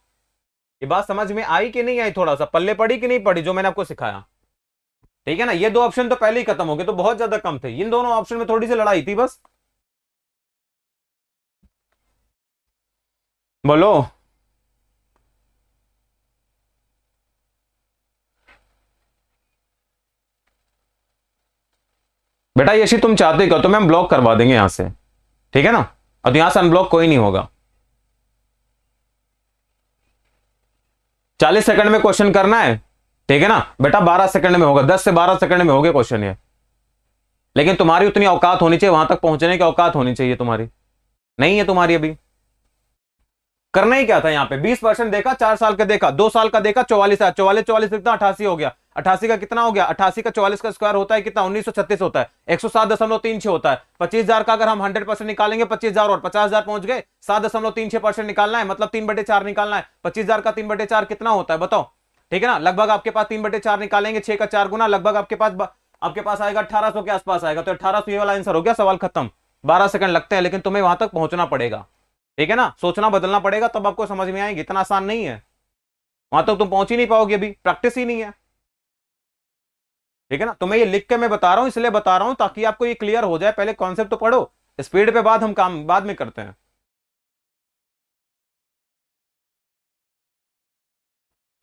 ये बात समझ में आई कि नहीं आई, थोड़ा सा पल्ले पड़ी कि नहीं पड़ी जो मैंने आपको सिखाया, ठीक है ना। ये दो ऑप्शन तो पहले ही खत्म हो गए, तो बहुत ज्यादा कम थे, इन दोनों ऑप्शन में थोड़ी सी लड़ाई थी बस। बोलो बेटा यशी तुम चाहते हो तो मैं ब्लॉक करवा देंगे यहां से, ठीक है ना, और यहां से अनब्लॉक कोई नहीं होगा। 40 सेकंड में क्वेश्चन करना है, ठीक है ना बेटा, 12 सेकंड में होगा, 10 से 12 सेकंड में होगा क्वेश्चन ये, लेकिन तुम्हारी उतनी औकात होनी चाहिए, वहां तक पहुंचने की औकात होनी चाहिए तुम्हारी, नहीं है तुम्हारी अभी। करना ही क्या था यहाँ पे, 20% देखा, 4 साल का देखा, 2 साल का देखा, 44 है, 44 कितना 88 हो गया, 88 का कितना हो गया, 88 का 44 का स्क्वायर होता है कितना 1936 होता है, 107.36 होता है। 25,000 का अगर हम 100% निकालेंगे 25,000 और 50,000 पहुंच गए, 7.36% निकालना है, मतलब 3/4 निकालना है। 25,000 का 3/4 कितना होता है बताओ, ठीक है ना, लगभग आपके पास 3/4 निकालेंगे, 6 का 4 गुना, लगभग आपके पास आएगा 1800 के आसपास आएगा, तो 1800 ये वाला आंसर हो गया, सवाल खत्म। 12 सेकंड लगते हैं, लेकिन तुम्हें वहां तक पहुंचना पड़ेगा, ठीक है ना, सोचना बदलना पड़ेगा, तब आपको समझ में आएगी, इतना आसान नहीं है, वहां तक तुम पहुंच ही नहीं पाओगे, अभी प्रैक्टिस ही नहीं है, ठीक है ना। तुम्हें ये लिख के मैं बता रहा हूं, इसलिए बता रहा हूं ताकि आपको ये क्लियर हो जाए, पहले कॉन्सेप्ट तो पढ़ो, स्पीड पे बाद हम काम बाद में करते हैं।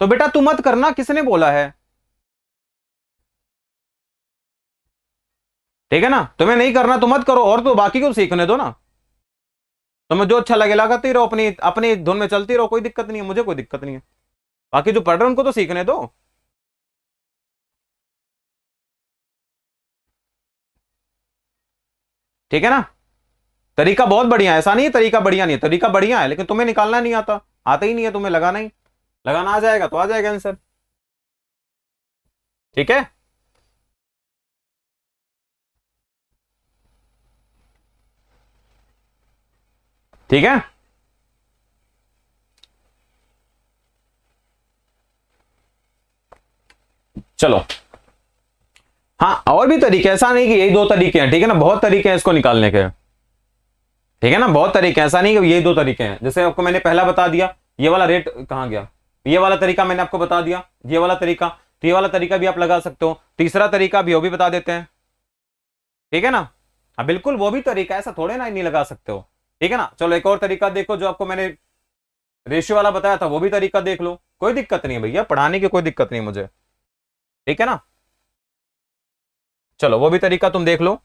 तो बेटा तू मत करना, किसने बोला है, ठीक है ना, तुम्हें नहीं करना तो मत करो, और तो बाकी को सीखने दो ना, तुम्हें जो अच्छा लगे लगाते ही रहो, अपनी अपनी धुन में चलती रहो, कोई दिक्कत नहीं है, मुझे कोई दिक्कत नहीं है, बाकी जो पढ़ रहे हैं उनको तो सीखने दो, ठीक है ना। तरीका बहुत बढ़िया है, ऐसा नहीं है तरीका बढ़िया नहीं है, तरीका बढ़िया है, लेकिन तुम्हें निकालना नहीं आता, आता ही नहीं है तुम्हें, लगाना ही, लगाना आ जाएगा तो आ जाएगा आंसर, ठीक है। ठीक है, चलो, हाँ और भी तरीके, ऐसा नहीं कि यही 2 तरीके हैं, ठीक है ना, बहुत तरीके हैं इसको निकालने के, ठीक है ना, बहुत तरीके, ऐसा नहीं कि यही 2 तरीके हैं। जैसे आपको मैंने पहला बता दिया, ये वाला रेट कहां गया, ये वाला तरीका मैंने आपको बता दिया, ये वाला तरीका, तो ये वाला तरीका भी आप लगा सकते हो, तीसरा तरीका भी वो भी बता देते हैं, ठीक है ना। हाँ बिल्कुल वो भी तरीका, ऐसा थोड़े ना नहीं लगा सकते हो, ठीक है ना। चलो एक और तरीका देखो, जो आपको मैंने रेशियो वाला बताया था वो भी तरीका देख लो, कोई दिक्कत नहीं है भैया, पढ़ाने की कोई दिक्कत नहीं मुझे, ठीक है ना। चलो वो भी तरीका तुम देख लो,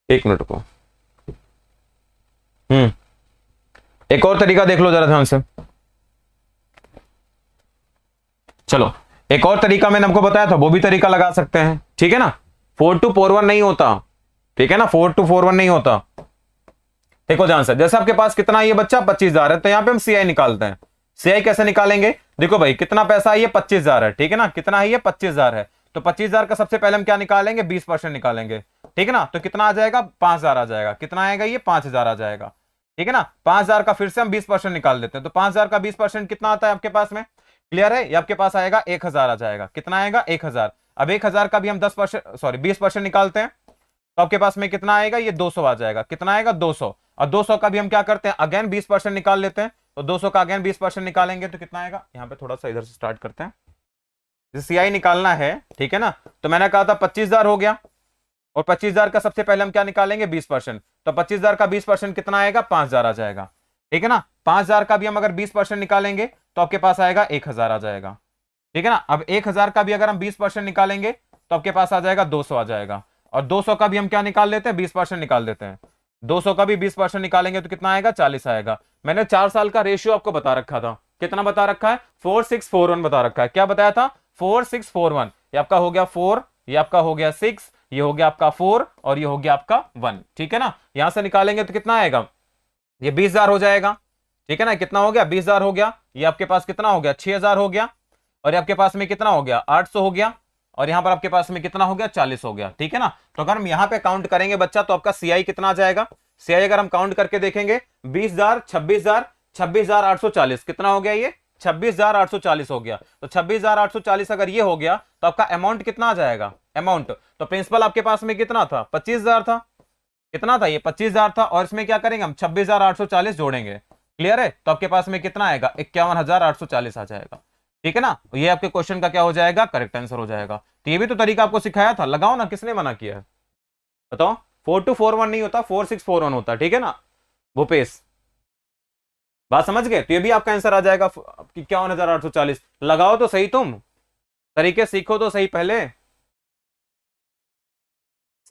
एक मिनट को, एक और तरीका देख लो जरा ध्यान से। चलो एक और तरीका मैंने आपको बताया था, वो भी तरीका लगा सकते हैं, ठीक है ना। 4-4-1 नहीं होता, ठीक है ना, 4-4-1 नहीं होता। देखो ध्यान से, जैसे आपके पास कितना ये बच्चा 25,000 है, तो यहां पे हम सीआई निकालते हैं। सीआई कैसे निकालेंगे, देखो भाई कितना पैसा है ये 25,000 है, ठीक है ना, कितना है ये 25,000 है, तो 25,000 का सबसे पहले हम क्या निकालेंगे 20% निकालेंगे, ठीक है ना, तो कितना आ जाएगा 5,000 आ जाएगा, कितना आएगा ये 5,000 आ जाएगा, ठीक है ना। 5,000 का फिर से हम 20% निकाल देते हैं, तो 5,000 का 20% कितना आता है आपके पास में, क्लियर है, ये आपके पास आएगा 1,000 आ जाएगा, कितना आएगा 1,000। अब 1,000 का भी हम 10% सॉरी 20% निकालते हैं, तो आपके पास में कितना आएगा ये 200 आ जाएगा, कितना आएगा 200, और 200 का भी हम क्या करते हैं अगेन 20% निकाल लेते हैं, तो 200 का अगेन 20% निकालेंगे तो कितना आएगा, यहाँ पे थोड़ा सा इधर से स्टार्ट करते हैं, सीआई निकालना है, ठीक है ना। तो मैंने कहा था 25,000 हो गया, और 25,000 का सबसे पहले हम क्या निकालेंगे 20%, तो 25,000 का 20% कितना आएगा 5,000 आ जाएगा, ठीक है ना। 5,000 का भी हम अगर 20% निकालेंगे तो आपके पास आएगा 1,000 आ जाएगा, ठीक है ना। अब 1,000 का भी अगर हम 20% निकालेंगे तो आपके पास आ जाएगा 200 आ जाएगा, और 200 का भी हम क्या निकाल लेते हैं 20% निकाल देते हैं, 200 का भी 20% निकालेंगे तो कितना आएगा 40 आएगा। मैंने 4 साल का रेशियो आपको बता रखा था, कितना बता रखा है 4-6-4-1 बता रखा है, क्या बताया था 4-6-4-1, ये आपका हो गया 4, ये आपका हो गया 6, ये हो गया आपका 4, और ये हो गया आपका 1, ठीक है ना। यहां से निकालेंगे तो कितना आएगा ये 20,000 हो जाएगा, ठीक है ना, कितना हो गया 20,000 हो गया, ये आपके पास कितना हो गया 6000 हो गया, और ये आपके पास में कितना हो गया 800 हो गया, और यहां पर आपके पास में कितना हो गया 40 हो गया, ठीक है ना। तो अगर हम यहां पे काउंट करेंगे बच्चा तो आपका सीआई कितना आ जाएगा, सीआई अगर हम काउंट करके देखेंगे 20,000, 26,000, 26,840 कितना हो गया ये 26,840 हो गया। तो 26,840 अगर ये हो गया तो आपका अमाउंट कितना आ जाएगा, अमाउंट तो प्रिंसिपल आपके पास में कितना था 25,000 था, कितना था ये 25,000 था, और इसमें क्या करेंगे हम 26,840 जोड़ेंगे, क्लियर है। तो आपके पास में कितना आएगा 51,840 आ जाएगा, ठीक है ना। ये आपके क्वेश्चन का क्या हो जाएगा करेक्ट आंसर हो जाएगा। तो ये भी तो तरीका आपको सिखाया था, लगाओ ना, किसने मना किया है बताओ। 4241 नहीं होता 4641 होता, ठीक है ना भूपेश, बात समझ गए। तो ये भी आपका आंसर आ जाएगा 51,840। लगाओ तो सही, तुम तरीके सीखो तो सही पहले।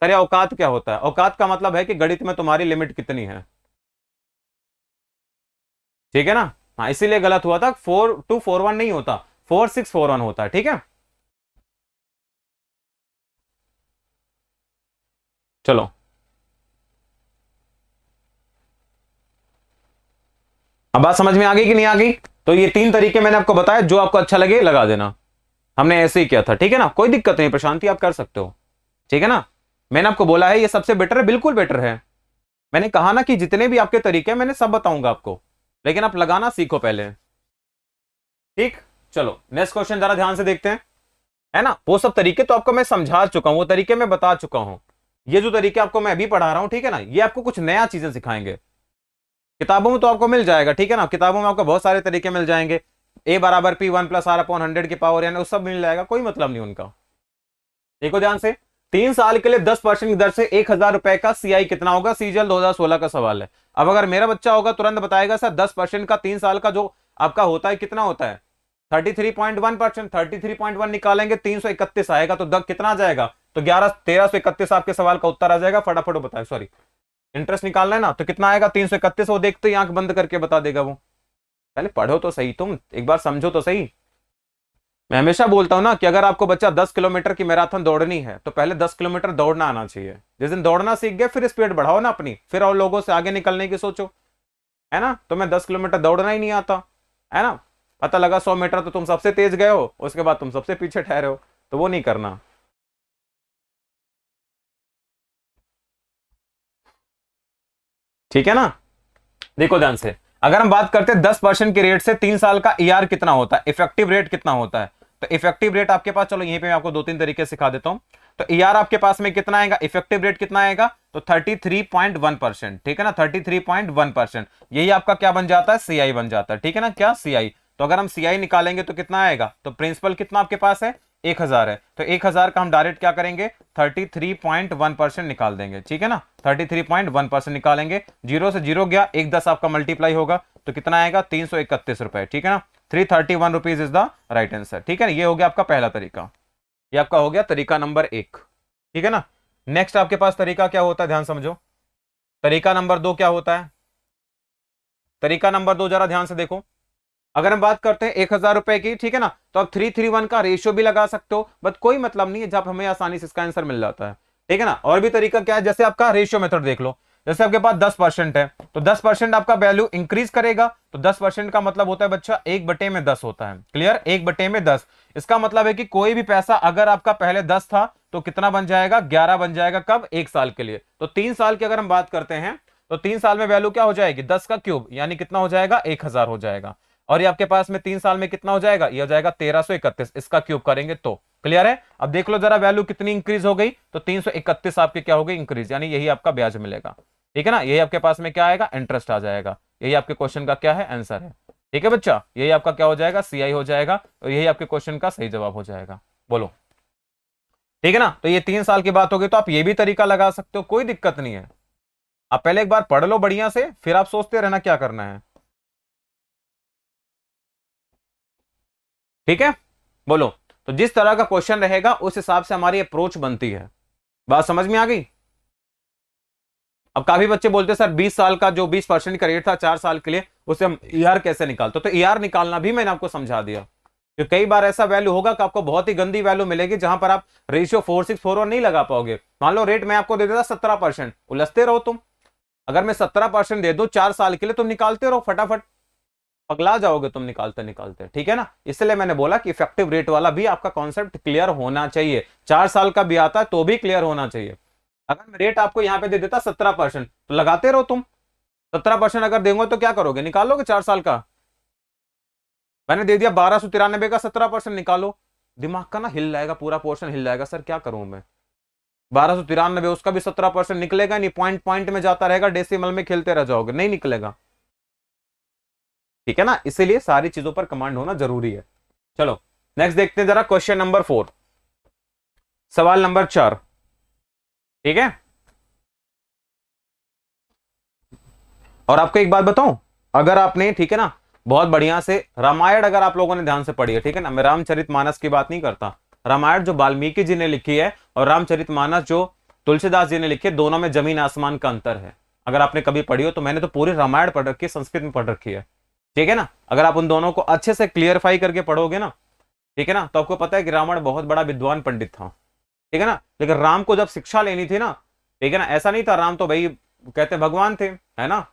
सर ये औकात क्या होता है, औकात का मतलब है कि गणित में तुम्हारी लिमिट कितनी है, ठीक है ना। हाँ इसीलिए गलत हुआ था, 4241 नहीं होता 4641 होता है, ठीक है। चलो अब बात समझ में आ गई कि नहीं आ गई। तो ये 3 तरीके मैंने आपको बताया, जो आपको अच्छा लगे लगा देना। हमने ऐसे ही किया था, ठीक है ना, कोई दिक्कत नहीं प्रशांति, आप कर सकते हो, ठीक है ना। मैंने आपको बोला है ये सबसे बेटर है, बिल्कुल बेटर है। मैंने कहा ना कि जितने भी आपके तरीके हैं मैंने सब बताऊंगा आपको, लेकिन आप लगाना सीखो पहले, ठीक। चलो नेक्स्ट क्वेश्चन जरा ध्यान से देखते हैं, है ना। वो सब तरीके तो आपको मैं समझा चुका हूं, वो तरीके मैं बता चुका हूं। ये जो तरीके आपको मैं अभी पढ़ा रहा हूं, ठीक है ना, ये आपको कुछ नया चीजें सिखाएंगे। किताबों में तो आपको मिल जाएगा, ठीक है ना, किताबों में आपको बहुत सारे तरीके मिल जाएंगे, a बराबर p 1 + r/100 की पावर, यानी वो सब मिल जाएगा, कोई मतलब नहीं उनका। देखो ध्यान से, 3 साल के लिए 10% की दर से 1,000 रुपए का सीआई कितना होगा, सीजीएल 2016 का सवाल है। अब अगर मेरा बच्चा होगा तुरंत बताएगा सर 10% का 3 साल का जो आपका होता है कितना होता है 33.1%, 33.1 निकालेंगे 331 आएगा, तो कितना आ जाएगा, तो 1331 आपके सवाल का उत्तर आ जाएगा। फटाफट बताए, सॉरी इंटरेस्ट निकालना है ना, तो कितना आएगा 331, वो देखते ही आंख बंद करके बता देगा वो। पहले पढ़ो तो सही, तुम एक बार समझो तो सही। मैं हमेशा बोलता हूं ना कि अगर आपको बच्चा 10 किलोमीटर की मैराथन दौड़नी है तो पहले 10 किलोमीटर दौड़ना आना चाहिए। जिस दिन दौड़ना सीख गए फिर स्पीड बढ़ाओ ना अपनी, फिर और लोगों से आगे निकलने की सोचो, है ना। तो मैं 10 किलोमीटर दौड़ना ही नहीं आता, है ना, पता लगा 100 मीटर तो तुम सबसे तेज गए हो, उसके बाद तुम सबसे पीछे ठहरे हो, तो वो नहीं करना, ठीक है ना। देखो ध्यान से, अगर हम बात करते हैं 10% के रेट से 3 साल का ईआर कितना होता है, इफेक्टिव रेट कितना होता है, तो इफेक्टिव रेट आपके पास, चलो यहीं पे मैं आपको 2-3 तरीके सिखा देता हूं। तो ईआर आपके पास में कितना आएगा, इफेक्टिव रेट कितना आएगा, तो 33.1%, ठीक है ना, 33.1%। यही आपका क्या बन जाता है, सीआई बन जाता है, ठीक है ना, क्या सीआई। तो अगर हम सीआई निकालेंगे तो कितना आएगा, तो प्रिंसिपल कितना आपके पास है 1,000 है, तो 1,000 का हम डायरेक्ट क्या करेंगे 33.1% निकाल देंगे, ठीक है ना, 33.1% निकालेंगे। 0 से 0 गया, 1 10 आपका मल्टीप्लाई होगा तो कितना आएगा 331 रुपए, ठीक है ना, 331 rupees is the right answer, ठीक है ना। ये हो गया आपका पहला तरीका, ये आपका हो गया तरीका नंबर 1, ठीक है ना। नेक्स्ट आपके पास तरीका क्या होता है, ध्यान समझो, तरीका नंबर 2 क्या होता है। तरीका नंबर 2 जरा ध्यान से देखो, अगर हम बात करते हैं 1,000 रुपए की, ठीक है ना, तो आप 331 का रेशियो भी लगा सकते हो, बट कोई मतलब नहीं है जब हमें आसानी से इसका आंसर मिल जाता है, ठीक है ना। और भी तरीका क्या है, जैसे आपका रेशियो मेथड देख लो, जैसे आपके पास 10% है तो 10% आपका वैल्यू इंक्रीज करेगा, तो 10% का मतलब होता है बच्चा 1/10 होता है, क्लियर, 1/10। इसका मतलब है कि कोई भी पैसा अगर आपका पहले 10 था तो कितना बन जाएगा 11 बन जाएगा, कब 1 साल के लिए। तो 3 साल की अगर हम बात करते हैं तो 3 साल में वैल्यू क्या हो जाएगी 10 का क्यूब, यानी कितना हो जाएगा 1,000 हो जाएगा। और ये आपके पास में 3 साल में कितना हो जाएगा, ये हो जाएगा 1331, इसका क्यूब करेंगे तो क्लियर है। अब देख लो जरा वैल्यू कितनी इंक्रीज हो गई, तो 331 आपके क्या हो गई इंक्रीज, यानी यही आपका ब्याज मिलेगा, ठीक है ना। यही आपके पास में क्या आएगा इंटरेस्ट आ जाएगा, यही आपके क्वेश्चन का क्या है आंसर है, ठीक है बच्चा। यही आपका क्या हो जाएगा सीआई हो जाएगा, और यही आपके क्वेश्चन का सही जवाब हो जाएगा, बोलो, ठीक है ना। तो ये 3 साल की बात हो गई, तो आप ये भी तरीका लगा सकते हो, कोई दिक्कत नहीं है। आप पहले एक बार पढ़ लो बढ़िया से, फिर आप सोचते रहना क्या करना है, ठीक है, बोलो। तो जिस तरह का क्वेश्चन रहेगा उस हिसाब से हमारी अप्रोच बनती है, बात समझ में आ गई। अब काफी बच्चे बोलते हैं सर 20 साल का जो 20% का रेट था 4 साल के लिए, उसे हम ईआर कैसे निकालते, तो ईआर निकालना भी मैंने आपको समझा दिया। तो कई बार ऐसा वैल्यू होगा कि आपको बहुत ही गंदी वैल्यू मिलेगी जहां पर आप रेशियो 4641 नहीं लगा पाओगे। मान लो रेट मैं आपको दे देता 17%, उलझते रहो तुम। अगर मैं 17% दे दूं 4 साल के लिए, तुम निकालते रहो फटाफट, पगला जाओगे तुम निकालते निकालते, ठीक है ना। इसलिए मैंने बोला कि इफेक्टिव रेट वाला भी आपका कॉन्सेप्ट क्लियर होना चाहिए, 4 साल का भी आता है तो भी क्लियर होना चाहिए। अगर मैं रेट आपको यहां पे दे देता 17%, तो लगाते रहो तुम। 17% अगर देंगे तो क्या करोगे, निकाल लोगे 4 साल का। मैंने दे दिया 1293 का 17%, निकालो। दिमाग का ना हिल जाएगा, पूरा पोर्शन हिल जाएगा, सर क्या करूं मैं। 1293 उसका भी 17% निकलेगा नहीं, पॉइंट पॉइंट में जाता रहेगा, डेसिमल में खेलते रह जाओगे, नहीं निकलेगा, ठीक है ना। इसीलिए सारी चीजों पर कमांड होना जरूरी है। चलो नेक्स्ट देखते हैं जरा, क्वेश्चन नंबर 4, सवाल नंबर 4, ठीक है। और आपको एक बात बताऊं, अगर आपने, ठीक है ना, बहुत बढ़िया से रामायण अगर आप लोगों ने ध्यान से पढ़ी है, ठीक है ना, मैं रामचरितमानस की बात नहीं करता, रामायण जो वाल्मीकि जी ने लिखी है और रामचरितमानस जो तुलसीदास जी ने लिखी है, दोनों में जमीन आसमान का अंतर है। अगर आपने कभी पढ़ी हो तो, मैंने तो पूरी रामायण पढ़ रखी है, संस्कृत में पढ़ रखी है, ठीक है ना। अगर आप उन दोनों को अच्छे से क्लियरफाई करके पढ़ोगे ना, ठीक है ना, तो आपको पता है कि रावण बहुत बड़ा विद्वान पंडित था, ठीक है ना। लेकिन राम को जब शिक्षा लेनी थी ना, ठीक है ना, ऐसा नहीं था, राम तो भाई कहते भगवान थे, है ना,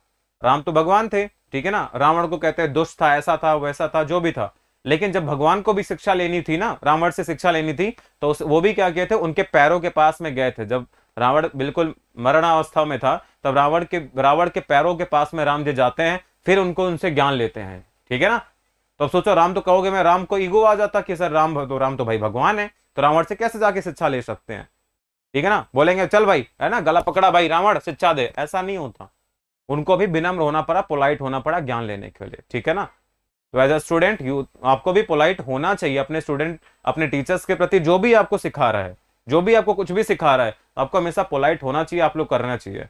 राम तो भगवान थे, ठीक है ना। रावण को कहते हैं दुष्ट था, ऐसा था वैसा था, जो भी था। लेकिन जब भगवान को भी शिक्षा लेनी थी ना, रावण से शिक्षा लेनी थी, तो वो भी क्या किए थे, उनके पैरों के पास में गए थे। जब रावण बिल्कुल मरणावस्था में था, तब रावण के पैरों के पास में राम जी जाते हैं, फिर उनको उनसे ज्ञान लेते हैं, ठीक है ना। तो अब सोचो, राम तो कहोगे, मैं राम को ईगो आ जाता कि सर राम तो भाई भगवान है, तो रावण से कैसे जाके शिक्षा ले सकते हैं, ठीक है ना। बोलेंगे चल भाई, है ना, गला पकड़ा भाई रावण, शिक्षा दे, ऐसा नहीं होता। उनको भी विनम्र होना पड़ा, पोलाइट होना पड़ा ज्ञान लेने के लिए, ठीक है ना। तो एज अ स्टूडेंट आपको भी पोलाइट होना चाहिए अपने स्टूडेंट, अपने टीचर्स के प्रति। जो भी आपको सिखा रहा है, जो भी आपको कुछ भी सिखा रहा है, आपको हमेशा पोलाइट होना चाहिए, आप लोग करना चाहिए,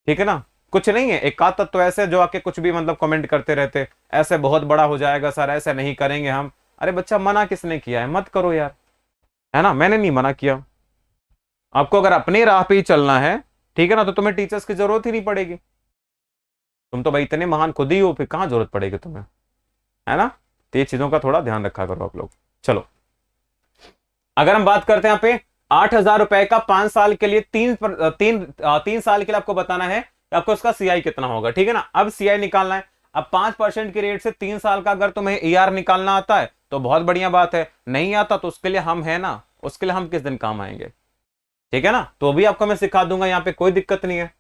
ठीक है ना। कुछ नहीं है, एक आध तत्व ऐसे जो आके कुछ भी मतलब कमेंट करते रहते, ऐसे बहुत बड़ा हो जाएगा सर, ऐसे नहीं करेंगे हम। अरे बच्चा, मना किसने किया है, मत करो यार, है ना, मैंने नहीं मना किया। आपको अगर अपनी राह पे ही चलना है, ठीक है ना, तो तुम्हें टीचर्स की जरूरत ही नहीं पड़ेगी। तुम तो भाई इतने महान खुद ही हो, फिर कहां जरूरत पड़ेगी तुम्हें, है ना। तो ये चीजों का थोड़ा ध्यान रखा करो आप लोग। चलो अगर हम बात करते हैं यहाँ पे 8,000 रुपए का 5 साल के लिए, 3 साल के लिए आपको बताना है कि आपको इसका सीआई कितना होगा, ठीक है ना। अब सीआई निकालना है। अब 5% की रेट से 3 साल का अगर तुम्हें ईआर निकालना आता है तो बहुत बढ़िया बात है, नहीं आता तो उसके लिए हम है ना, उसके लिए हम किस दिन काम आएंगे, ठीक है ना। तो भी आपको मैं सिखा दूंगा, यहां पे कोई दिक्कत नहीं है,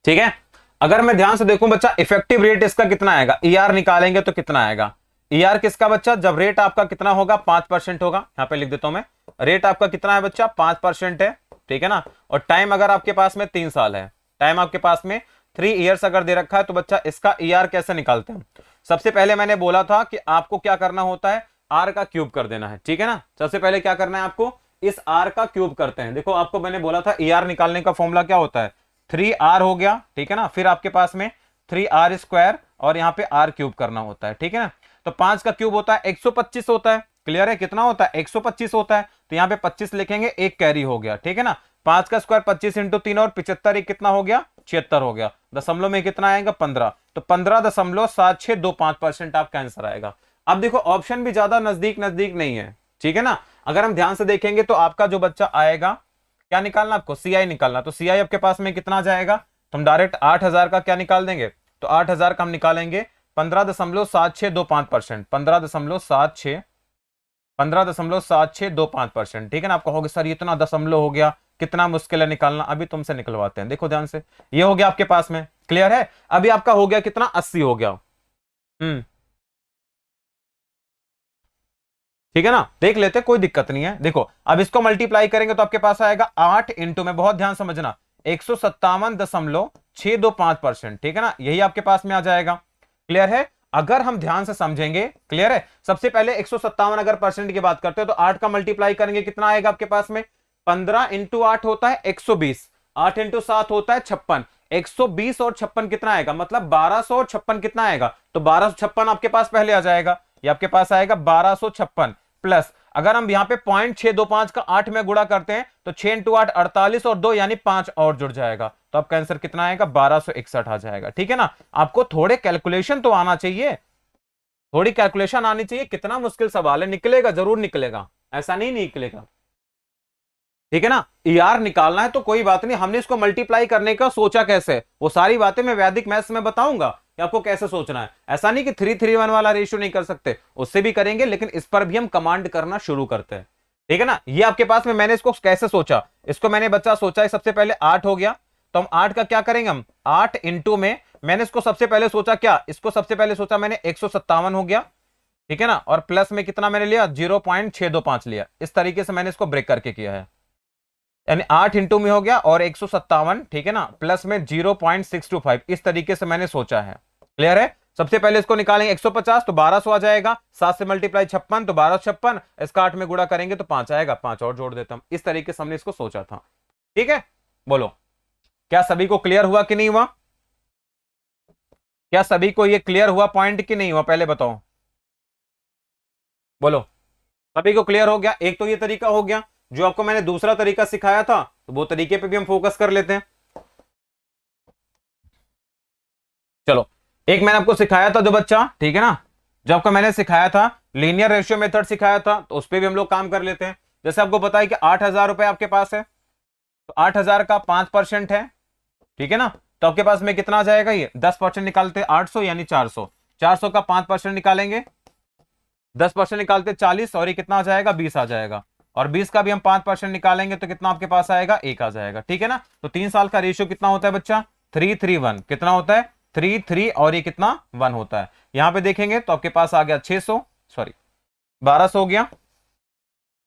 ठीक है। अगर मैं ध्यान से देखूं बच्चा, इफेक्टिव रेट इसका कितना आएगा, ईआर निकालेंगे तो कितना आएगा। ईआर किसका बच्चा, जब रेट आपका कितना होगा, 5% होगा। यहां पे लिख देता हूं मैं, रेट आपका कितना है बच्चा, 5% है, ठीक है ना। और टाइम अगर आपके पास में 3 साल है, टाइम आपके पास में 3 ईयर्स अगर दे रखा है, तो बच्चा इसका ईआर कैसे निकालते हैं। सबसे पहले मैंने बोला था कि आपको क्या करना होता है, आर का क्यूब कर देना है, ठीक है ना। सबसे पहले क्या करना है आपको, इस आर का क्यूब करते हैं। देखो आपको मैंने बोला था ईआर निकालने का फॉर्मूला क्या होता है, 3r हो गया, ठीक है ना। फिर आपके पास में 3r² और यहाँ पे r क्यूब करना होता है, ठीक है ना। तो 5 का क्यूब होता है 125 होता है, क्लियर है, कितना होता है 125 होता है। तो यहाँ पे 25 लिखेंगे, एक कैरी हो गया, ठीक है ना। 5 का स्क्वायर 25 इंटू 3 और 75, कितना हो गया 76 हो गया। दशमलव में कितना आएगा 15, तो 15.7625% आपका आंसर आएगा। अब देखो ऑप्शन भी ज्यादा नजदीक नजदीक नहीं है, ठीक है ना। अगर हम ध्यान से देखेंगे तो आपका जो बच्चा आएगा, क्या निकालना आपको, सीआई निकालना। तो सीआई आपके पास में कितना जाएगा, तो हम डायरेक्ट 8,000 का क्या निकाल देंगे, तो 8,000 का हम निकालेंगे 15.7625%, 15.7625%, ठीक है ना। आपको होगा सर ये इतना दशमलव हो गया, कितना मुश्किल है निकालना, अभी तुमसे निकलवाते हैं। देखो ध्यान से, ये हो गया आपके पास में, क्लियर है। अभी आपका हो गया कितना, 80 हो गया, ठीक है ना। देख लेते, कोई दिक्कत नहीं है। देखो अब इसको मल्टीप्लाई करेंगे तो आपके पास आएगा 8 इंटू में, बहुत ध्यान समझना, 157.625%, ठीक है ना। यही आपके पास में आ जाएगा, क्लियर है। अगर हम ध्यान से समझेंगे, क्लियर है। सबसे पहले 157 अगर परसेंट की बात करते हो तो 8 का मल्टीप्लाई करेंगे, कितना आएगा आपके पास में, 15 इंटू 8 होता है 120, 8 इंटू 7 होता है 56, 120 और 56 कितना आएगा, मतलब 1200 और 56 कितना आएगा, तो 1256 आपके पास पहले आ जाएगा। ये आपके पास आएगा 1256 प्लस, अगर हम यहां पे 0.625 का 8 में गुणा करते हैं तो 6 इंटू 8 48 और 2 यानी 5 और जुड़ जाएगा, तो आपका आंसर कितना आएगा 1261 आ जाएगा, ठीक है ना। आपको थोड़े कैलकुलेशन तो आना चाहिए, थोड़ी कैलकुलेशन आनी चाहिए। कितना मुश्किल सवाल है, निकलेगा जरूर निकलेगा, ऐसा नहीं निकलेगा, ठीक है ना। ER निकालना है तो कोई बात नहीं, हमने इसको मल्टीप्लाई करने का सोचा कैसे, वो सारी बातें मैं वैदिक मैथ्स में बताऊंगा कि आपको कैसे सोचना है। ऐसा नहीं कि 3:3:1 वाला रेशियो नहीं कर सकते, उससे भी करेंगे, लेकिन इस पर भी हम कमांड करना शुरू करते हैं। ठीक है ना। ये आपके पास में मैंने इसको कैसे सोचा, इसको मैंने बच्चा सोचा है सबसे पहले 8 हो गया, तो हम 8 का क्या करेंगे, हम 8 इंटू में, मैंने इसको सबसे पहले सोचा क्या, इसको सबसे पहले सोचा मैंने 157 हो गया। ठीक है ना। और प्लस में कितना मैंने लिया, 0.625 लिया। इस तरीके से मैंने इसको ब्रेक करके किया है, यानी 8 इंटू में हो गया और 157, ठीक है ना, प्लस में 0.625, इस तरीके से मैंने सोचा है। क्लियर है। सबसे पहले इसको निकालेंगे 150 तो 1200 आ जाएगा, 7 से मल्टीप्लाई 56 तो 1256, इसका 8 में गुणा करेंगे तो 5 आएगा, 5 और जोड़ देता हूं। इस तरीके से हमने इसको सोचा था। ठीक है, बोलो क्या सभी को क्लियर हुआ कि नहीं हुआ, क्या सभी को ये क्लियर हुआ पॉइंट कि नहीं हुआ, पहले बताओ, बोलो। सभी को क्लियर हो गया। एक तो ये तरीका हो गया, जो आपको मैंने दूसरा तरीका सिखाया था, तो वो तरीके पे भी हम फोकस कर लेते हैं। चलो, एक मैंने आपको सिखाया था जो बच्चा, ठीक है ना, जो आपको मैंने सिखाया था लीनियर रेशियो मेथड सिखाया था, तो उस पर भी हम लोग काम कर लेते हैं। जैसे आपको पता है कि 8,000 रुपए आपके पास है, तो 8,000 का 5% है, ठीक है ना, तो आपके पास में कितना आ जाएगा, ये 10% निकालते 800 यानी 400, 400 का 5% निकालेंगे, 10% निकालते 40, और ये कितना आ जाएगा, 20 आ जाएगा, और 20 का भी हम 5% निकालेंगे तो कितना आपके पास आएगा, 1 आ जाएगा। ठीक है ना। तो 3 साल का रेशियो कितना होता है बच्चा, 3:3:1, कितना होता है 3:3, और ये कितना 1 होता है। यहां पे देखेंगे तो आपके पास आ गया 600, सॉरी 1200 हो गया,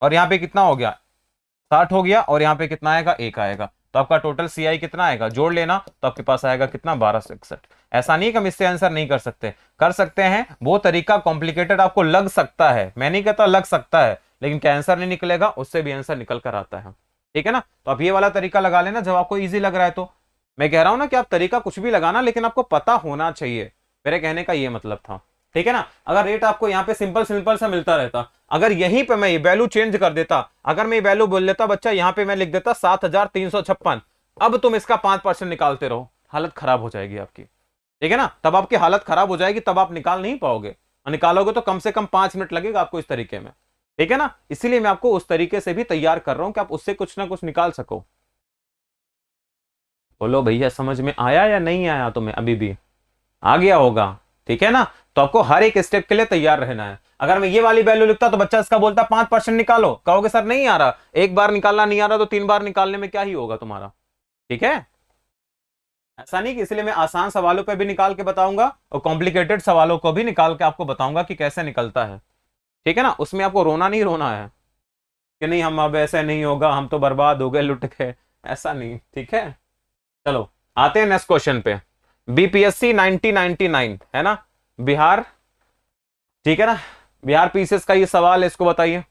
और यहां पे कितना हो गया 60 हो गया, और यहां पे कितना आएगा 1 आएगा, तो आपका टोटल CI कितना आएगा, जोड़ लेना, तो आपके पास आएगा कितना 1261। ऐसा नहीं कि हम इससे आंसर नहीं कर सकते हैं, वो तरीका कॉम्प्लिकेटेड आपको लग सकता है, मैं नहीं कहता लग सकता है, लेकिन क्या आंसर नहीं निकलेगा, उससे भी आंसर निकल कर आता है। ठीक है ना। तो आप ये वाला तरीका लगा लेना जब आपको ईजी लग रहा है। तो मैं कह रहा हूं ना कि आप तरीका कुछ भी लगाना, लेकिन आपको पता होना चाहिए, मेरे कहने का ये मतलब था। ठीक है ना। अगर रेट आपको यहाँ पे सिंपल सिंपल सा मिलता रहता, अगर यहीं पे मैं ये वैल्यू चेंज कर देता, अगर मैं ये वैल्यू बोल लेता बच्चा, यहाँ पे मैं लिख देता 7,356, अब तुम इसका 5% निकालते रहो, हालत खराब हो जाएगी आपकी। ठीक है ना। तब आपकी हालत खराब हो जाएगी, तब आप निकाल नहीं पाओगे, और निकालोगे तो कम से कम 5 मिनट लगेगा आपको इस तरीके में। ठीक है ना। इसीलिए मैं आपको उस तरीके से भी तैयार कर रहा हूं कि आप उससे कुछ ना कुछ निकाल सको। बोलो भैया समझ में आया या नहीं आया तुम्हें, अभी भी आ गया होगा। ठीक है ना। तो आपको हर एक स्टेप के लिए तैयार रहना है। अगर मैं ये वाली वैल्यू लिखता तो बच्चा इसका बोलता 5% निकालो, कहोगे सर नहीं आ रहा, एक बार निकालना नहीं आ रहा तो 3 बार निकालने में क्या ही होगा तुम्हारा। ठीक है। ऐसा नहीं कि इसलिए मैं आसान सवालों पे भी निकाल के बताऊंगा और कॉम्प्लिकेटेड सवालों को भी निकाल के आपको बताऊंगा कि कैसे निकलता है। ठीक है ना। उसमें आपको रोना नहीं रोना है कि नहीं हम अब ऐसे नहीं होगा, हम तो बर्बाद हो गए, लुट गए, ऐसा नहीं। ठीक है। चलो आते हैं नेक्स्ट क्वेश्चन पे। BPSC 1999 है ना, बिहार, ठीक है ना, बिहार पीसीएस का ये सवाल है, इसको बताइए।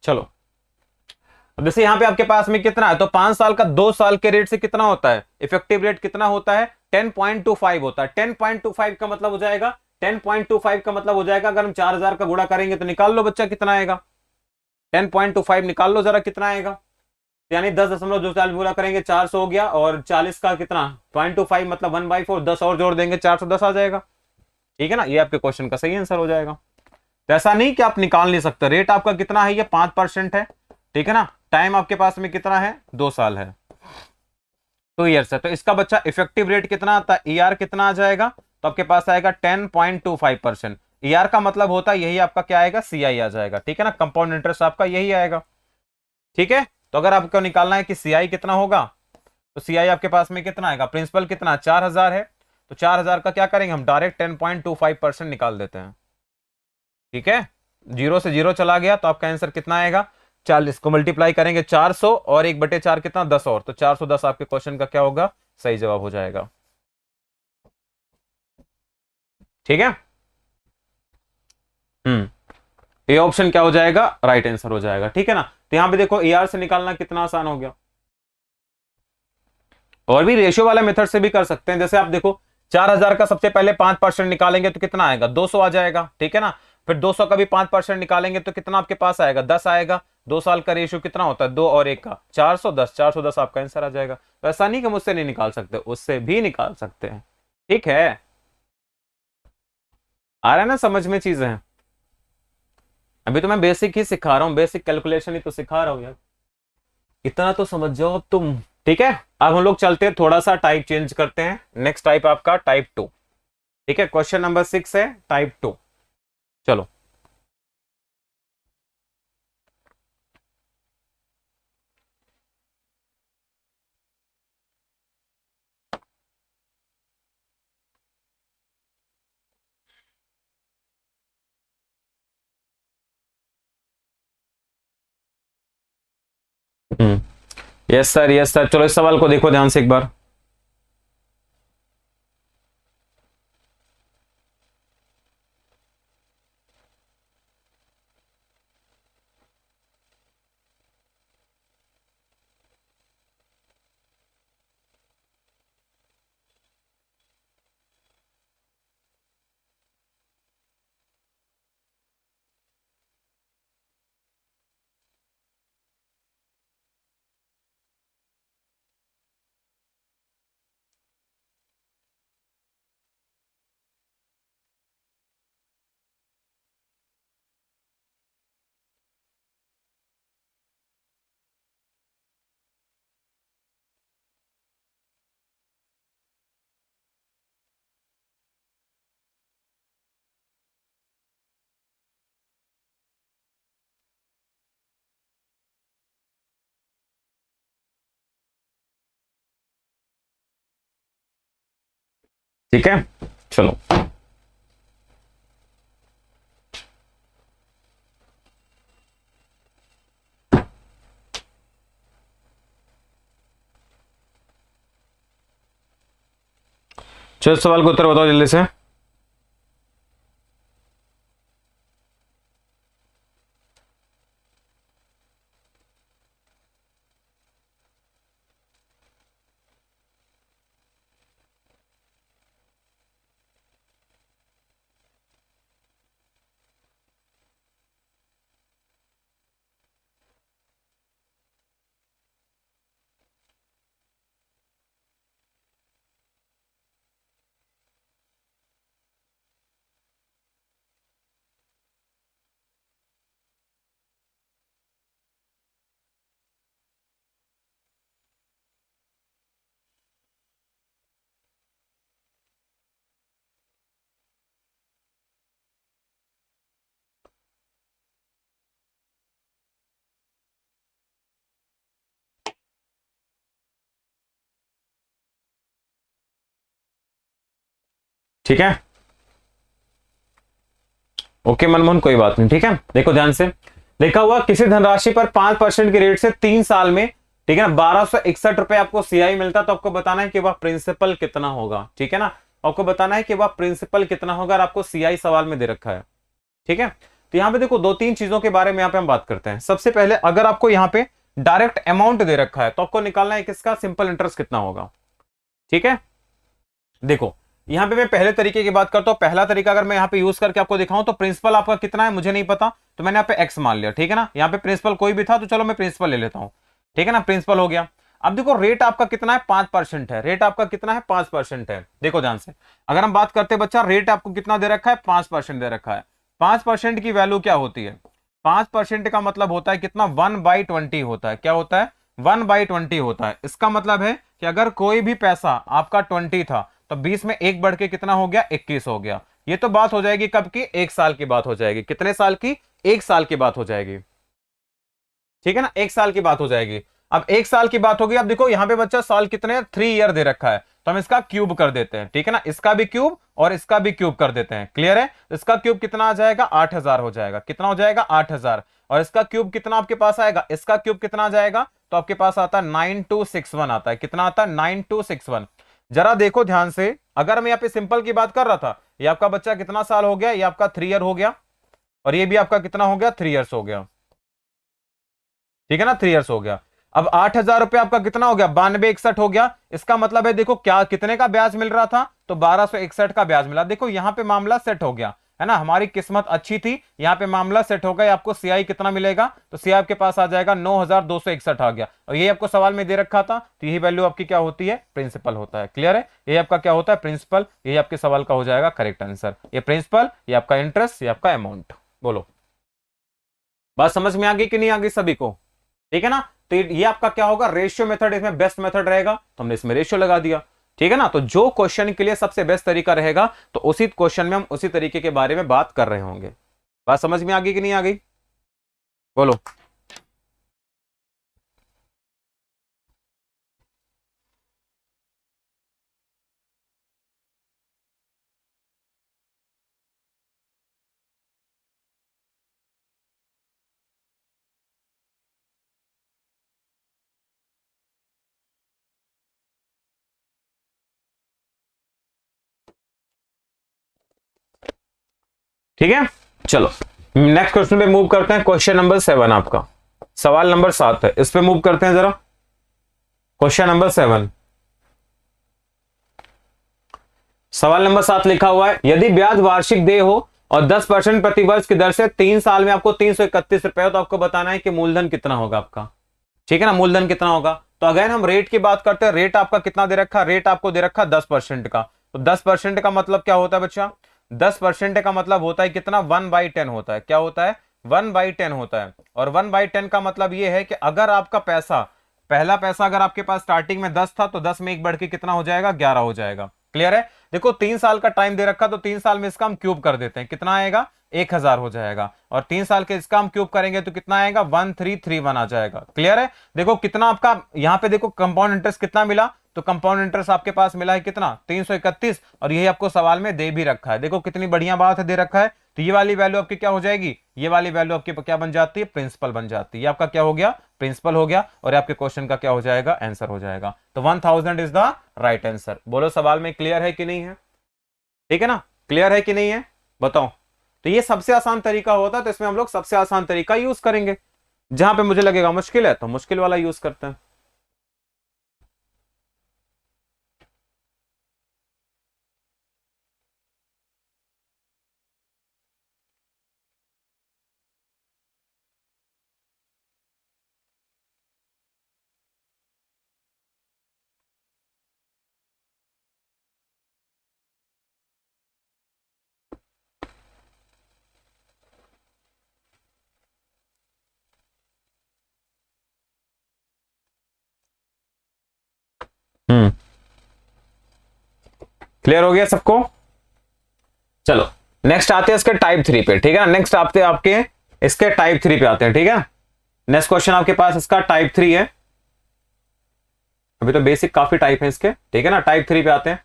चलो, अब जैसे यहां पे आपके पास में कितना है, तो 5 साल का 2 साल के रेट से कितना होता है, इफेक्टिव रेट कितना होता है, 10.25 होता है। 10.25 का मतलब हो जाएगा, 10.25 का मतलब हो जाएगा, अगर हम 4,000 का गुणा करेंगे तो निकाल लो बच्चा कितना आएगा, 10.25 निकाल लो जरा कितना आएगा, यानी 10.2 पूरा करेंगे 400 हो गया, और 40 का कितना 0.25 मतलब 1/4, 10 और जोड़ देंगे 410 आ जाएगा। ठीक है ना। ये आपके क्वेश्चन का सही आंसर हो जाएगा। तो ऐसा नहीं कि आप निकाल नहीं सकते। रेट आपका कितना है, ये 5% है। ठीक है ना। टाइम आपके पास में कितना है, 2 साल है, 2 ईयर्स है। तो इसका बच्चा इफेक्टिव रेट कितना आता है, ER कितना आ जाएगा, तो आपके पास आएगा 10.25%। ER का मतलब होता है यही आपका क्या आएगा, CI आ जाएगा। ठीक है ना। कंपाउंड इंटरेस्ट आपका यही आएगा। ठीक है। तो अगर आपको निकालना है कि CI कितना होगा, तो CI आपके पास में कितना आएगा, प्रिंसिपल कितना 4,000 है, तो 4,000 का क्या करेंगे हम, डायरेक्ट 10.25% निकाल देते हैं। ठीक है। 0 से 0 चला गया, तो आपका आंसर कितना आएगा, 40 को मल्टीप्लाई करेंगे 400, और 1/4 कितना 10, और तो 410 आपके क्वेश्चन का क्या होगा, सही जवाब हो जाएगा। ठीक है। ये ऑप्शन क्या हो जाएगा, राइट आंसर हो जाएगा। ठीक है ना। तो यहां पे देखो ER से निकालना कितना आसान हो गया। और भी रेशियो वाला मेथड से भी कर सकते हैं। जैसे आप देखो 4,000 का सबसे पहले 5% निकालेंगे तो कितना आएगा, 200 आ जाएगा। ठीक है ना। फिर 200 का भी 5% निकालेंगे तो कितना आपके पास आएगा, 10 आएगा। 2 साल का रेशियो कितना होता है, 2 और 1 का 410, 410 आपका आंसर आ जाएगा। तो ऐसा नहीं कि मुझसे नहीं निकाल सकते, उससे भी निकाल सकते हैं। ठीक है। आ रहा है ना समझ में चीजें। अभी तो मैं बेसिक ही सिखा रहा हूँ, बेसिक कैलकुलेशन ही तो सिखा रहा हूँ यार। इतना तो समझ जाओ अब तुम। ठीक है, अब हम लोग चलते हैं, थोड़ा सा टाइप चेंज करते हैं। नेक्स्ट टाइप आपका टाइप 2। ठीक है, क्वेश्चन नंबर 6 है टाइप 2। चलो। Yes sir, yes sir. चलो इस सवाल को देखो ध्यान से एक बार। ठीक है, चलो। चलो इस सवाल का उत्तर बताओ जल्दी से। ठीक है, ओके मनमोहन, कोई बात नहीं। ठीक है, देखो ध्यान से। लिखा हुआ किसी धनराशि पर 5% के रेट से 3 साल में, ठीक है ना, 1261 रुपए आपको सीआई मिलता, तो आपको बताना है कि वह प्रिंसिपल कितना होगा। ठीक है ना, आपको बताना है कि वह प्रिंसिपल कितना होगा, और आपको सीआई सवाल में दे रखा है। ठीक है, तो यहां पे देखो दो तीन चीजों के बारे में यहां पे हम बात करते हैं। सबसे पहले अगर आपको यहां पे डायरेक्ट अमाउंट दे रखा है तो आपको निकालना है किसका सिंपल इंटरेस्ट कितना होगा। ठीक है, देखो यहां पे मैं पहले तरीके की बात करता हूं। पहला तरीका अगर मैं यहां पे यूज करके आपको दिखाऊं तो प्रिंसिपल आपका कितना है मुझे नहीं पता, तो मैंने यहां पे एक्स मान लिया। ठीक है ना, यहां पे प्रिंसिपल कोई भी था तो चलो मैं प्रिंसिपल ले लेता हूं। ठीक है ना, प्रिंसिपल हो गया। अब देखो रेट आपका कितना है, 5% है। रेट आपका कितना है, 5% है। देखो ध्यान से, अगर हम बात करते हैं बच्चा, रेट आपको कितना दे रखा है, 5% दे रखा है। 5% की वैल्यू क्या होती है, 5% का मतलब होता है कितना, 1/20 होता है। क्या होता है, 1/20 होता है। इसका मतलब है कि अगर कोई भी पैसा आपका 20 था तो 20 में एक बढ़ के कितना हो गया, 21 हो गया। ये तो बात हो जाएगी कब की, 1 साल की बात हो जाएगी। कितने साल की, 1 साल की बात हो जाएगी। ठीक है ना, 1 साल की बात हो जाएगी। अब 1 साल की बात होगी। अब देखो यहां पे बच्चा साल कितने, 3 ईयर दे रखा है, तो हम इसका क्यूब कर देते हैं। ठीक है ना, इसका भी क्यूब और इसका भी क्यूब कर देते हैं। क्लियर है, इसका क्यूब कितना आ जाएगा, 8000 हो जाएगा। कितना हो जाएगा, 8000। और इसका क्यूब कितना आपके पास आएगा, इसका क्यूब कितना आ जाएगा, तो आपके पास आता है 9261 आता है। कितना आता है, 9261। जरा देखो ध्यान से, अगर मैं यहाँ पे सिंपल की बात कर रहा था, ये आपका बच्चा कितना साल हो गया, ये आपका 3 ईयर हो गया, और ये भी आपका कितना हो गया, 3 ईयर्स हो गया। ठीक है ना, 3 ईयर्स हो गया। अब 8000 रुपये आपका कितना हो गया, 9261 हो गया। इसका मतलब है देखो क्या, कितने का ब्याज मिल रहा था, तो 1261 का ब्याज मिला। देखो यहां पे मामला सेट हो गया है ना, हमारी किस्मत अच्छी थी, यहां पे मामला सेट हो गया। आपको सीआई कितना मिलेगा, तो सीआई आपके पास आ जाएगा 9261 आ गया। और ये आपको सवाल में दे रखा था, तो यही वैल्यू आपकी क्या होती है, प्रिंसिपल होता है। क्लियर है, ये आपका क्या होता है, प्रिंसिपल। ये आपके सवाल का हो जाएगा करेक्ट आंसर। ये प्रिंसिपल, ये आपका इंटरेस्ट, ये आपका अमाउंट। बोलो, बात समझ में आ गई कि नहीं आ गई सभी को। ठीक है ना, तो ये आपका क्या होगा, रेशियो मेथड इसमें बेस्ट मेथड रहेगा, तो हमने इसमें रेशियो लगा दिया। ठीक है ना, तो जो क्वेश्चन के लिए सबसे बेस्ट तरीका रहेगा तो उसी क्वेश्चन में हम उसी तरीके के बारे में बात कर रहे होंगे। बात समझ में आ गई कि नहीं आ गई, बोलो। ठीक है, चलो नेक्स्ट क्वेश्चन पे मूव करते हैं। क्वेश्चन नंबर 7 आपका, सवाल नंबर 7 है, इस पे मूव करते हैं जरा। क्वेश्चन नंबर 7, सवाल नंबर 7 लिखा हुआ है, यदि ब्याज वार्षिक देय हो और 10% प्रतिवर्ष की दर से 3 साल में आपको 331 रुपए हो, तो आपको बताना है कि मूलधन कितना होगा आपका। ठीक है ना, मूलधन कितना होगा। तो अगर हम रेट की बात करते हैं, रेट आपका कितना दे रखा, रेट आपको दे रखा 10% का। तो 10% का मतलब क्या होता है बच्चा, 10% का मतलब होता है कितना, 1/10 होता है। क्या होता है, 1/10 होता है। और 1/10 का मतलब यह है कि अगर आपका पैसा, पहला पैसा अगर आपके पास स्टार्टिंग में 10 था, तो 10 में एक बढ़ के कितना हो जाएगा, 11 हो जाएगा। क्लियर है। देखो 3 साल का टाइम दे रखा, तो 3 साल में इसका हम क्यूब कर देते हैं, कितना आएगा, 1000 हो जाएगा। और 3 साल के इसका हम क्यूब करेंगे तो कितना आएगा, 1331 आ जाएगा। क्लियर है। देखो कितना आपका यहां पे देखो कंपाउंड इंटरेस्ट कितना मिला, तो कंपाउंड इंटरेस्ट आपके पास मिला है कितना, 331, और यही आपको सवाल में दे भी रखा है। देखो कितनी बढ़िया बात है, दे रखा है। तो ये वाली वैल्यू आपकी क्या हो जाएगी, ये वाली वैल्यू आपकी क्या बन जाती है, प्रिंसिपल बन जाती है। ये आपका क्या हो गया, प्रिंसिपल हो गया, और आपके क्वेश्चन का क्या हो जाएगा, आंसर हो जाएगा। तो 1000 इज द राइट आंसर। बोलो सवाल में क्लियर है कि नहीं है, ठीक है ना, क्लियर है कि नहीं है, बताओ। तो ये सबसे आसान तरीका होता है, तो इसमें हम लोग सबसे आसान तरीका यूज करेंगे। जहां पे मुझे लगेगा मुश्किल है तो मुश्किल वाला यूज करते हैं। हम्म, क्लियर हो गया सबको। चलो नेक्स्ट आते हैं इसके टाइप 3 पे। ठीक है ना, नेक्स्ट आते हैं आपके इसके टाइप 3 पे आते हैं। ठीक है, नेक्स्ट क्वेश्चन आपके पास इसका टाइप 3 है। अभी तो बेसिक काफी टाइप है इसके। ठीक है ना, टाइप 3 पे आते हैं।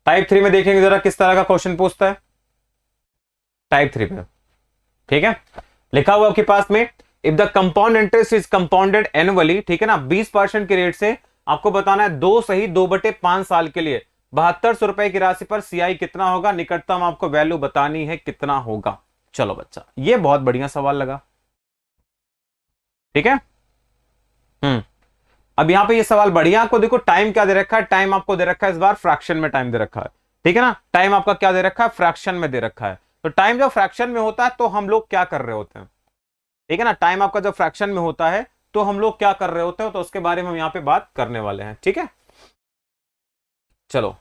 टाइप 3 में देखेंगे जरा किस तरह का क्वेश्चन पूछता है टाइप 3 पे। ठीक है, लिखा हुआ आपके पास में, if the compound interest is compounded annually, ठीक है ना, 20% के रेट से आपको बताना है 2 सही 2/5 साल के लिए 7200 रुपए की राशि पर सीआई कितना होगा, निकटतम आपको वैल्यू बतानी है कितना होगा। चलो बच्चा, ये बहुत बढ़िया सवाल लगा। ठीक है, अब यहां पे ये सवाल बढ़िया, आपको देखो टाइम क्या दे रखा है, टाइम आपको दे रखा है इस बार फ्रैक्शन में टाइम दे रखा है। ठीक है ना, टाइम आपका क्या दे रखा है, फ्रैक्शन में दे रखा है। तो टाइम जब फ्रैक्शन में होता है तो हम लोग क्या कर रहे होते हैं, ठीक है ना, टाइम आपका जब फ्रैक्शन में होता है तो हम लोग क्या कर रहे होते हैं, तो उसके बारे में हम यहां पे बात करने वाले हैं। ठीक है, चलो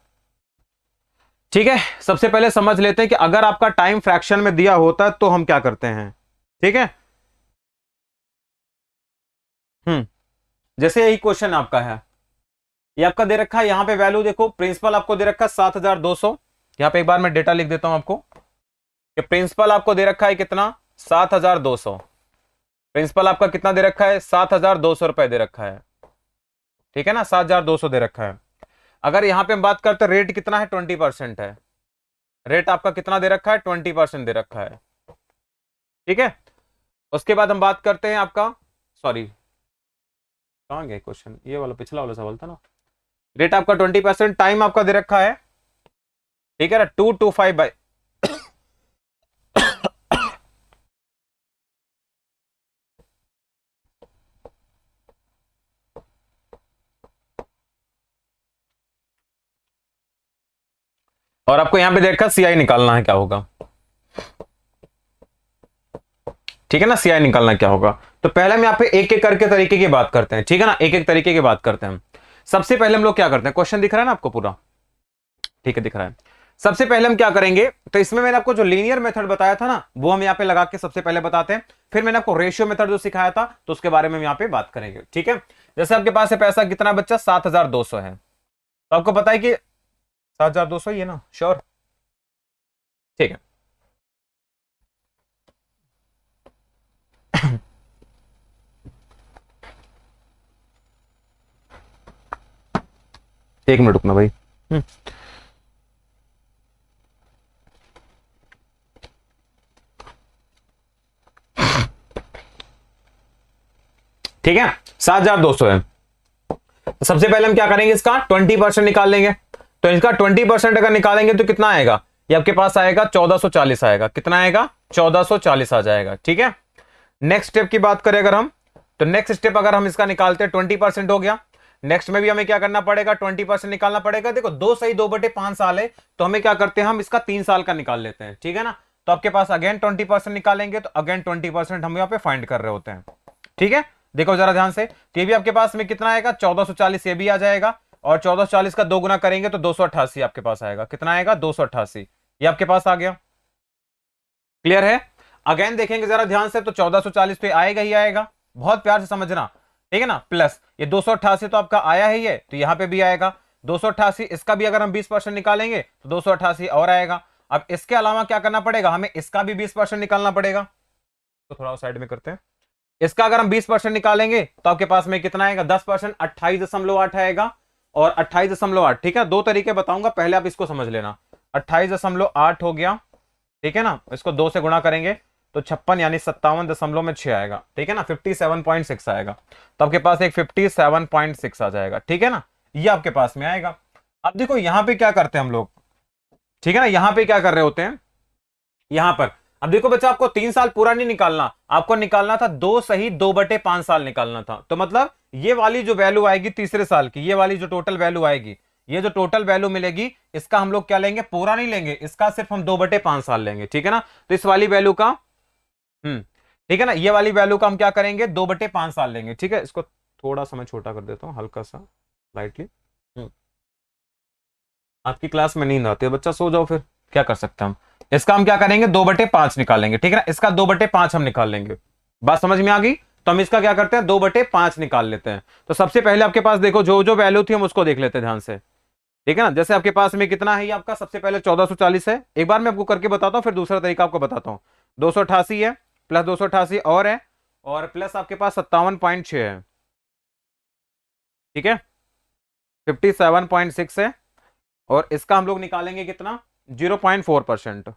ठीक है, सबसे पहले समझ लेते हैं कि अगर आपका टाइम फ्रैक्शन में दिया होता है तो हम क्या करते हैं। ठीक है, जैसे यही क्वेश्चन आपका है, ये आपका दे रखा है, यहां पे वैल्यू देखो, प्रिंसिपल आपको दे रखा है 7200। यहां पे एक बार मैं डेटा लिख देता हूं आपको कि प्रिंसिपल आपको दे रखा है कितना, 7200। प्रिंसिपल आपका कितना दे रखा है, 7200 रुपए दे रखा है। ठीक है ना, 7200 दे रखा है। अगर यहां पे हम बात करते हैं रेट कितना है, 20% है। रेट आपका कितना दे रखा है, 20% दे रखा है। ठीक है, उसके बाद हम बात करते हैं आपका, सॉरी कहां गया क्वेश्चन, ये वाला पिछला वाला सवाल था ना। रेट आपका 20%, टाइम आपका दे रखा है, ठीक है ना, 225 बाई और आपको यहां पे देखा सीआई निकालना है क्या होगा। ठीक है ना, सीआई निकालना क्या होगा। तो पहले हम यहाँ पे एक एक करके तरीके की बात करते हैं। ठीक है ना, एक एक तरीके की बात करते हैं। सबसे पहले हम लोग क्या करते हैं, क्वेश्चन दिख रहा है ना आपको पूरा, ठीक है दिख रहा है। सबसे पहले हम क्या करेंगे, तो इसमें मैंने आपको जो लीनियर मेथड बताया था ना, वो हम यहाँ पे लगा के सबसे पहले बताते हैं। फिर मैंने आपको रेशियो मेथड जो सिखाया था, तो उसके बारे में हम यहाँ पे बात करेंगे। ठीक है, जैसे आपके पास है पैसा कितना बच्चा, 7,200 है, तो आपको पता है कि 7,200 ही है ना, श्योर, ठीक है। एक मिनट रुकना भाई। ठीक है, 7,200 है। तो सबसे पहले हम क्या करेंगे, इसका 20% निकाल लेंगे। तो इसका 20% अगर निकालेंगे तो कितना आएगा, ये आपके पास आएगा 1440 आएगा। कितना आएगा, 1440 आ जाएगा। ठीक है, नेक्स्ट स्टेप की बात करें अगर हम, तो नेक्स्ट स्टेप अगर हम इसका निकालते हैं, 20% हो गया। नेक्स्ट में भी हमें क्या करना पड़ेगा, 20% निकालना पड़ेगा। देखो 2 सही 2/5 साल है, तो हमें क्या करते हैं, हम इसका 3 साल का निकाल लेते हैं। ठीक है ना, तो आपके पास अगेन 20% निकालेंगे, तो अगेन 20% हम यहाँ पे फाइंड कर रहे होते हैं। ठीक है, देखो जरा ध्यान से, तो ये भी आपके पास में कितना आएगा, 1440 ये भी आ जाएगा, और 1440 का 2 गुना करेंगे तो 288 आपके पास आएगा। कितना आएगा, 288, ये आपके पास आ गया। क्लियर है, अगेन देखेंगे जरा ध्यान से, तो 1440 तो आएगा ही आएगा, बहुत प्यार से समझना। ठीक है ना, प्लस ये 288 तो आपका आया ही है, तो यहां पे भी आएगा 288। इसका भी अगर हम 20% निकालेंगे तो 288 और आएगा। अब इसके अलावा क्या करना पड़ेगा, हमें इसका भी 20% निकालना पड़ेगा, तो थोड़ा साइड में करते हैं। इसका अगर हम 20% निकालेंगे तो आपके पास में कितना आएगा, 10%, 28.8 आएगा, और 28.8। ठीक है, 2 तरीके बताऊंगा, पहले आप इसको समझ लेना। 28.8 हो गया, ठीक है ना, इसको 2 से गुणा करेंगे तो 56 यानी 57.6 आएगा। ठीक है ना, 57.6 आएगा, तो आपके पास एक 57.6 आ जाएगा। ठीक है ना, ये आपके पास में आएगा। अब देखो यहां पे क्या करते हैं हम लोग, ठीक है ना, यहां पे क्या कर रहे होते हैं, यहां पर अब देखो बच्चा, आपको 3 साल पूरा नहीं निकालना, आपको निकालना था 2 सही 2/5 साल निकालना था। तो मतलब ये वाली जो वैल्यू आएगी तीसरे साल की, ये वाली जो टोटल वैल्यू आएगी, ये जो टोटल वैल्यू मिलेगी, इसका हम लोग क्या लेंगे, पूरा नहीं लेंगे, इसका सिर्फ हम 2/5 साल लेंगे। ठीक है ना, तो इस वाली वैल्यू का ठीक है ना, ये वाली वैल्यू का हम क्या करेंगे, 2/5 साल लेंगे। ठीक है, इसको थोड़ा सा मैं छोटा कर देता हूं, हल्का सा लाइटली। आपकी क्लास में नींद आती है बच्चा, सो जाओ, फिर क्या कर सकते हैं हम। इसका हम क्या करेंगे, 2/5 निकालेंगे। ठीक है ना, इसका 2/5 हम निकाल लेंगे। बात समझ में आ गई, तो हम इसका क्या करते हैं, 2/5 निकाल लेते हैं। तो सबसे पहले आपके पास देखो जो जो वैल्यू थी हम उसको देख लेते हैं ध्यान से। ठीक है ना, जैसे आपके पास में कितना है, ये आपका सबसे पहले 1440 है। एक बार मैं आपको करके बताता हूं, फिर दूसरा तरीका आपको बताता हूं। 288 है, प्लस 288 और है, और प्लस आपके पास 57.6 है। ठीक है, 57.6 है, और इसका हम लोग निकालेंगे कितना, 0.4%,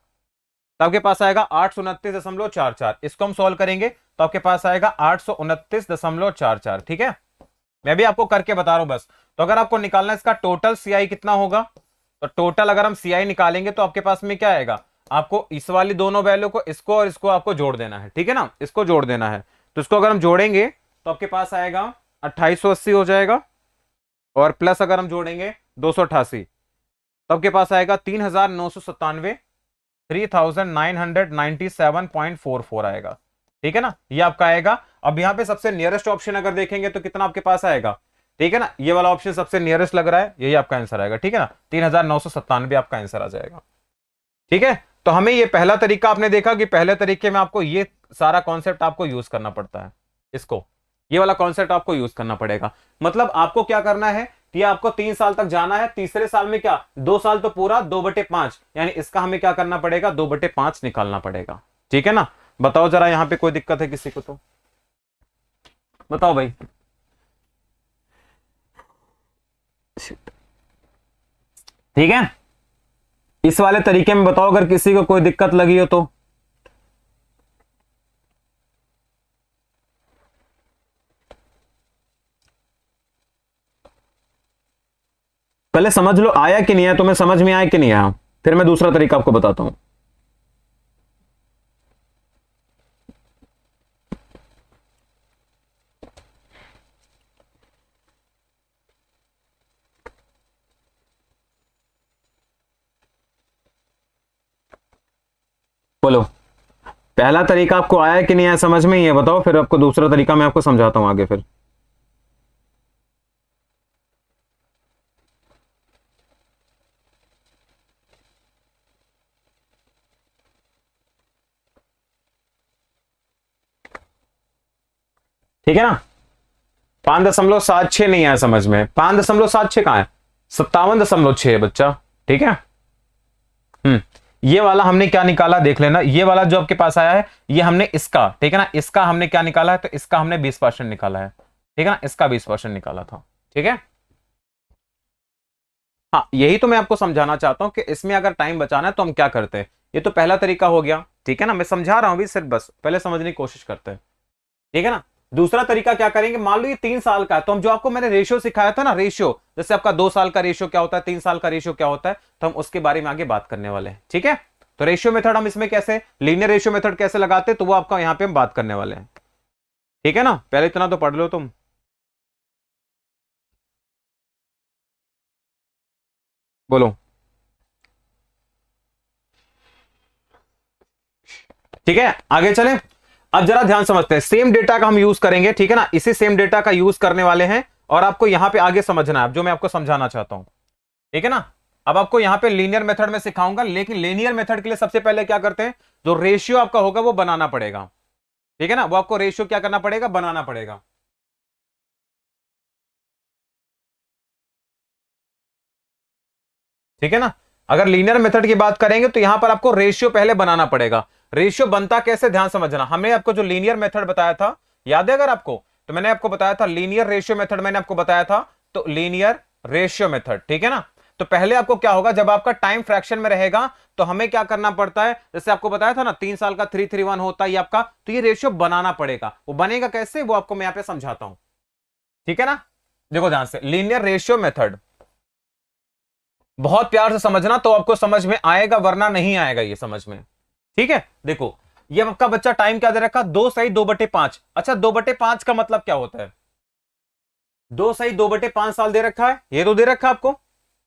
तो आपके पास आएगा 829.44। इसको हम सॉल्व करेंगे तो आपके पास आएगा 829.44। ठीक है, मैं भी आपको करके बता रहा हूं बस। तो अगर आपको निकालना है इसका टोटल सीआई कितना होगा, तो टोटल अगर हम सीआई निकालेंगे तो आपके पास में क्या आएगा, आपको इस वाली दोनों वैल्यू को, इसको और इसको आपको जोड़ देना है। ठीक है ना, इसको जोड़ देना है, तो इसको अगर हम जोड़ेंगे तो आपके पास आएगा 2880 हो जाएगा, और प्लस अगर हम जोड़ेंगे 288 तो आपके पास आएगा 3997, 3997.44 आएगा। ठीक है ना, ये आपका आएगा। अब यहां पे सबसे नियरेस्ट ऑप्शन अगर देखेंगे तो कितना आपके पास आएगा, ठीक है ना, ये वाला ऑप्शन सबसे नियरेस्ट लग रहा है, यही आपका आंसर आएगा। ठीक है ना, 3997 आपका आंसर आ जाएगा। ठीक है, तो हमें ये पहला तरीका आपने देखा कि पहले तरीके में आपको ये सारा कॉन्सेप्ट आपको यूज करना पड़ता है, इसको ये वाला कॉन्सेप्ट आपको यूज करना पड़ेगा। मतलब आपको क्या करना है कि आपको 3 साल तक जाना है, तीसरे साल में क्या 2 साल तो पूरा 2/5, यानी इसका हमें क्या करना पड़ेगा, 2/5 निकालना पड़ेगा। ठीक है ना, बताओ जरा यहां पे कोई दिक्कत है किसी को, तो बताओ भाई। ठीक है, इस वाले तरीके में बताओ अगर किसी को कोई दिक्कत लगी हो तो। पहले समझ लो आया कि नहीं आया, तुम्हें समझ में आया कि नहीं आया, फिर मैं दूसरा तरीका आपको बताता हूं। बोलो, पहला तरीका आपको आया कि नहीं आया, समझ में ही है, बताओ, फिर आपको दूसरा तरीका मैं आपको समझाता हूं आगे फिर। ठीक है ना, 5.76 नहीं आया समझ में, 5.76 कहां है, 57.6 है बच्चा। ठीक है, ये वाला हमने क्या निकाला देख लेना, ये वाला जो आपके पास आया है ये हमने इसका, ठीक है ना, इसका हमने क्या निकाला है, तो इसका हमने 20% निकाला है, ठीक है ना, इसका 20% निकाला था। ठीक है, हाँ यही तो मैं आपको समझाना चाहता हूं कि इसमें अगर टाइम बचाना है तो हम क्या करते हैं। ये तो पहला तरीका हो गया, ठीक है ना, मैं समझा रहा हूं अभी, सिर्फ बस पहले समझने की कोशिश करते हैं। ठीक है ना, दूसरा तरीका क्या करेंगे, मान लो ये 3 साल का है, तो हम जो आपको मैंने रेशियो सिखाया था ना, रेशियो, जैसे आपका 2 साल का रेशियो क्या होता है, 3 साल का रेशियो क्या होता है, तो हम उसके बारे में आगे बात करने वाले हैं। ठीक है, तो रेशियो मेथड हम इसमें कैसे, लीनियर रेशियो मेथड कैसे लगाते हैं, तो वो आपका यहां पे हम बात करने वाले हैं। ठीक है ना, पहले इतना तो पढ़ लो तुम। बोलो, ठीक है, आगे चले। अब जरा ध्यान समझते हैं, सेम डेटा का हम यूज करेंगे, ठीक है ना, इसी सेम डेटा का यूज करने वाले हैं, और आपको यहां पे आगे समझना है जो मैं आपको समझाना चाहता हूं। ठीक है ना, अब आपको यहां पे लीनियर मेथड में सिखाऊंगा, लेकिन लीनियर मेथड के लिए सबसे पहले क्या करते हैं, जो रेशियो आपका होगा वो बनाना पड़ेगा। ठीक है ना, वो आपको रेशियो क्या करना पड़ेगा, बनाना पड़ेगा। ठीक है ना, अगर लीनियर मेथड की बात करेंगे तो यहां पर आपको रेशियो पहले बनाना पड़ेगा। रेशियो बनता कैसे, ध्यान समझना, हमने आपको जो लीनियर मेथड बताया था, याद है अगर आपको, तो मैंने आपको बताया था लीनियर रेशियो मेथड, मैंने आपको बताया था, तो लीनियर रेशियो मेथड, ठीक है ना। तो पहले आपको क्या होगा, जब आपका टाइम फ्रैक्शन में रहेगा तो हमें क्या करना पड़ता है, जैसे आपको बताया था ना 3 साल का 331 होता है आपका, तो ये रेशियो बनाना पड़ेगा। वो बनेगा कैसे, वो आपको मैं यहां पे समझाता हूं। ठीक है ना, देखो ध्यान से, लीनियर रेशियो मेथड बहुत प्यार से समझना तो आपको समझ में आएगा, वरना नहीं आएगा ये समझ में। ठीक है, देखो ये आपका बच्चा टाइम क्या दे रखा, 2 सही 2/5। अच्छा 2/5 का मतलब क्या होता है, 2 सही 2/5 साल दे रखा है, ये तो दे रखा है आपको,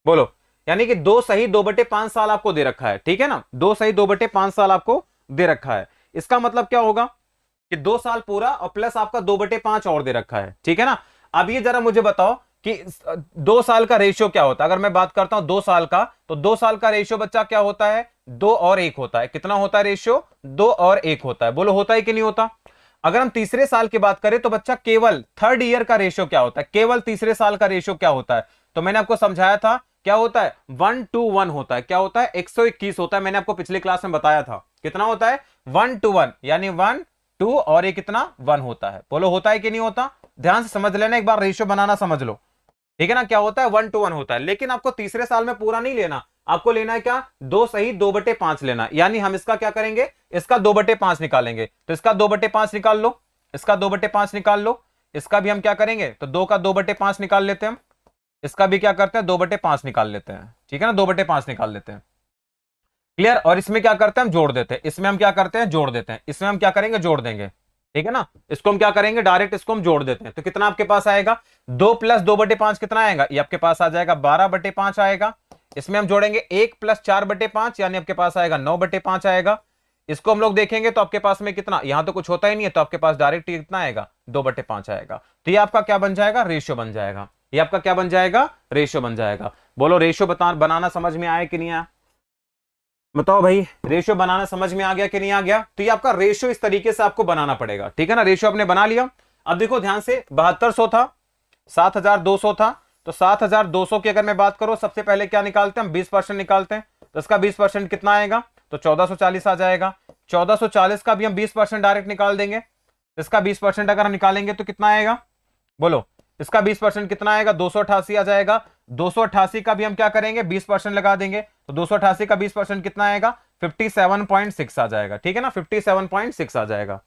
बोलो, यानी कि 2 सही 2/5 साल आपको दे रखा है। ठीक है ना, 2 सही 2/5 साल आपको दे रखा है, इसका मतलब क्या होगा कि 2 साल पूरा और प्लस आपका 2/5 और दे रखा है। ठीक है ना, अब ये जरा मुझे बताओ कि 2 साल का रेशियो क्या होता है, अगर मैं बात करता हूं 2 साल का, तो 2 साल का रेशियो बच्चा क्या होता है, 2 और 1 होता है। कितना होता है रेशियो, 2 और 1 होता है, बोलो होता है कि नहीं होता। अगर हम तीसरे साल की बात करें तो बच्चा केवल थर्ड ईयर का रेशियो क्या होता है, केवल तीसरे साल का रेशियो क्या होता है, तो मैंने आपको समझाया था क्या होता है, 1:1 होता है। क्या होता है, 121 होता है, मैंने आपको पिछली क्लास में बताया था। कितना होता है, 1:1, यानी 1 2 और ये कितना 1 होता है, बोलो होता है कि नहीं होता। ध्यान से समझ लेना, एक बार रेशियो बनाना समझ लो। ठीक है ना, क्या होता है, 1:1 होता है, लेकिन आपको तीसरे साल में पूरा नहीं लेना, आपको लेना है क्या, 2 सही 2/5 लेना, यानी हम इसका क्या करेंगे, इसका 2/5 निकालेंगे, तो इसका 2/5 निकाल लो, इसका 2/5 निकाल लो, इसका भी हम क्या करेंगे, तो 2 का 2/5 निकाल लेते हैं हम, इसका भी क्या करते हैं 2/5 निकाल लेते हैं। ठीक है ना, 2/5 निकाल लेते हैं, क्लियर। और इसमें क्या करते हैं, हम जोड़ देते हैं, इसमें हम क्या करते हैं, जोड़ देते हैं, इसमें हम क्या करेंगे, जोड़ देंगे। ठीक है ना, इसको हम क्या करेंगे, डायरेक्ट इसको हम जोड़ देते हैं, तो कितना आपके पास आएगा, 2 + 2/5 कितना आएगा, ये आपके पास आ जाएगा 12/5 आएगा। इसमें हम जोड़ेंगे 1 + 4/5, यानी आपके पास आएगा 9/5 आएगा। इसको हम लोग देखेंगे तो आपके पास में कितना, यहां तो कुछ होता ही नहीं है, तो आपके पास डायरेक्ट कितना आएगा, 2/5 आएगा। तो ये आपका क्या बन जाएगा, रेशियो बन जाएगा। ये आपका क्या बन जाएगा, रेशियो बन जाएगा। बोलो रेशियो बनाना समझ में आया कि नहीं आया, बताओ भाई, रेशियो बनाना समझ में आ गया कि नहीं आ गया। तो ये आपका रेशियो इस तरीके से आपको बनाना पड़ेगा। ठीक है ना, रेशियो आपने बना लिया। अब देखो ध्यान से, 7200 था, 7200 था, तो 7200 की अगर मैं बात करूं, सबसे पहले क्या निकालते हैं हम, 20% निकालते हैं, तो इसका 20% कितना आएगा, तो 1440 आ जाएगा। 1440 का भी हम 20% डायरेक्ट निकाल देंगे, इसका 20% अगर हम निकालेंगे तो कितना आएगा, बोलो, इसका 20% कितना आएगा, 288 आ जाएगा। 288 का भी हम क्या करेंगे, 20% लगा देंगे, तो 288 का 20% कितना आएगा, 57.6 आ जाएगा। ठीक है ना, 57.6 आ जाएगा।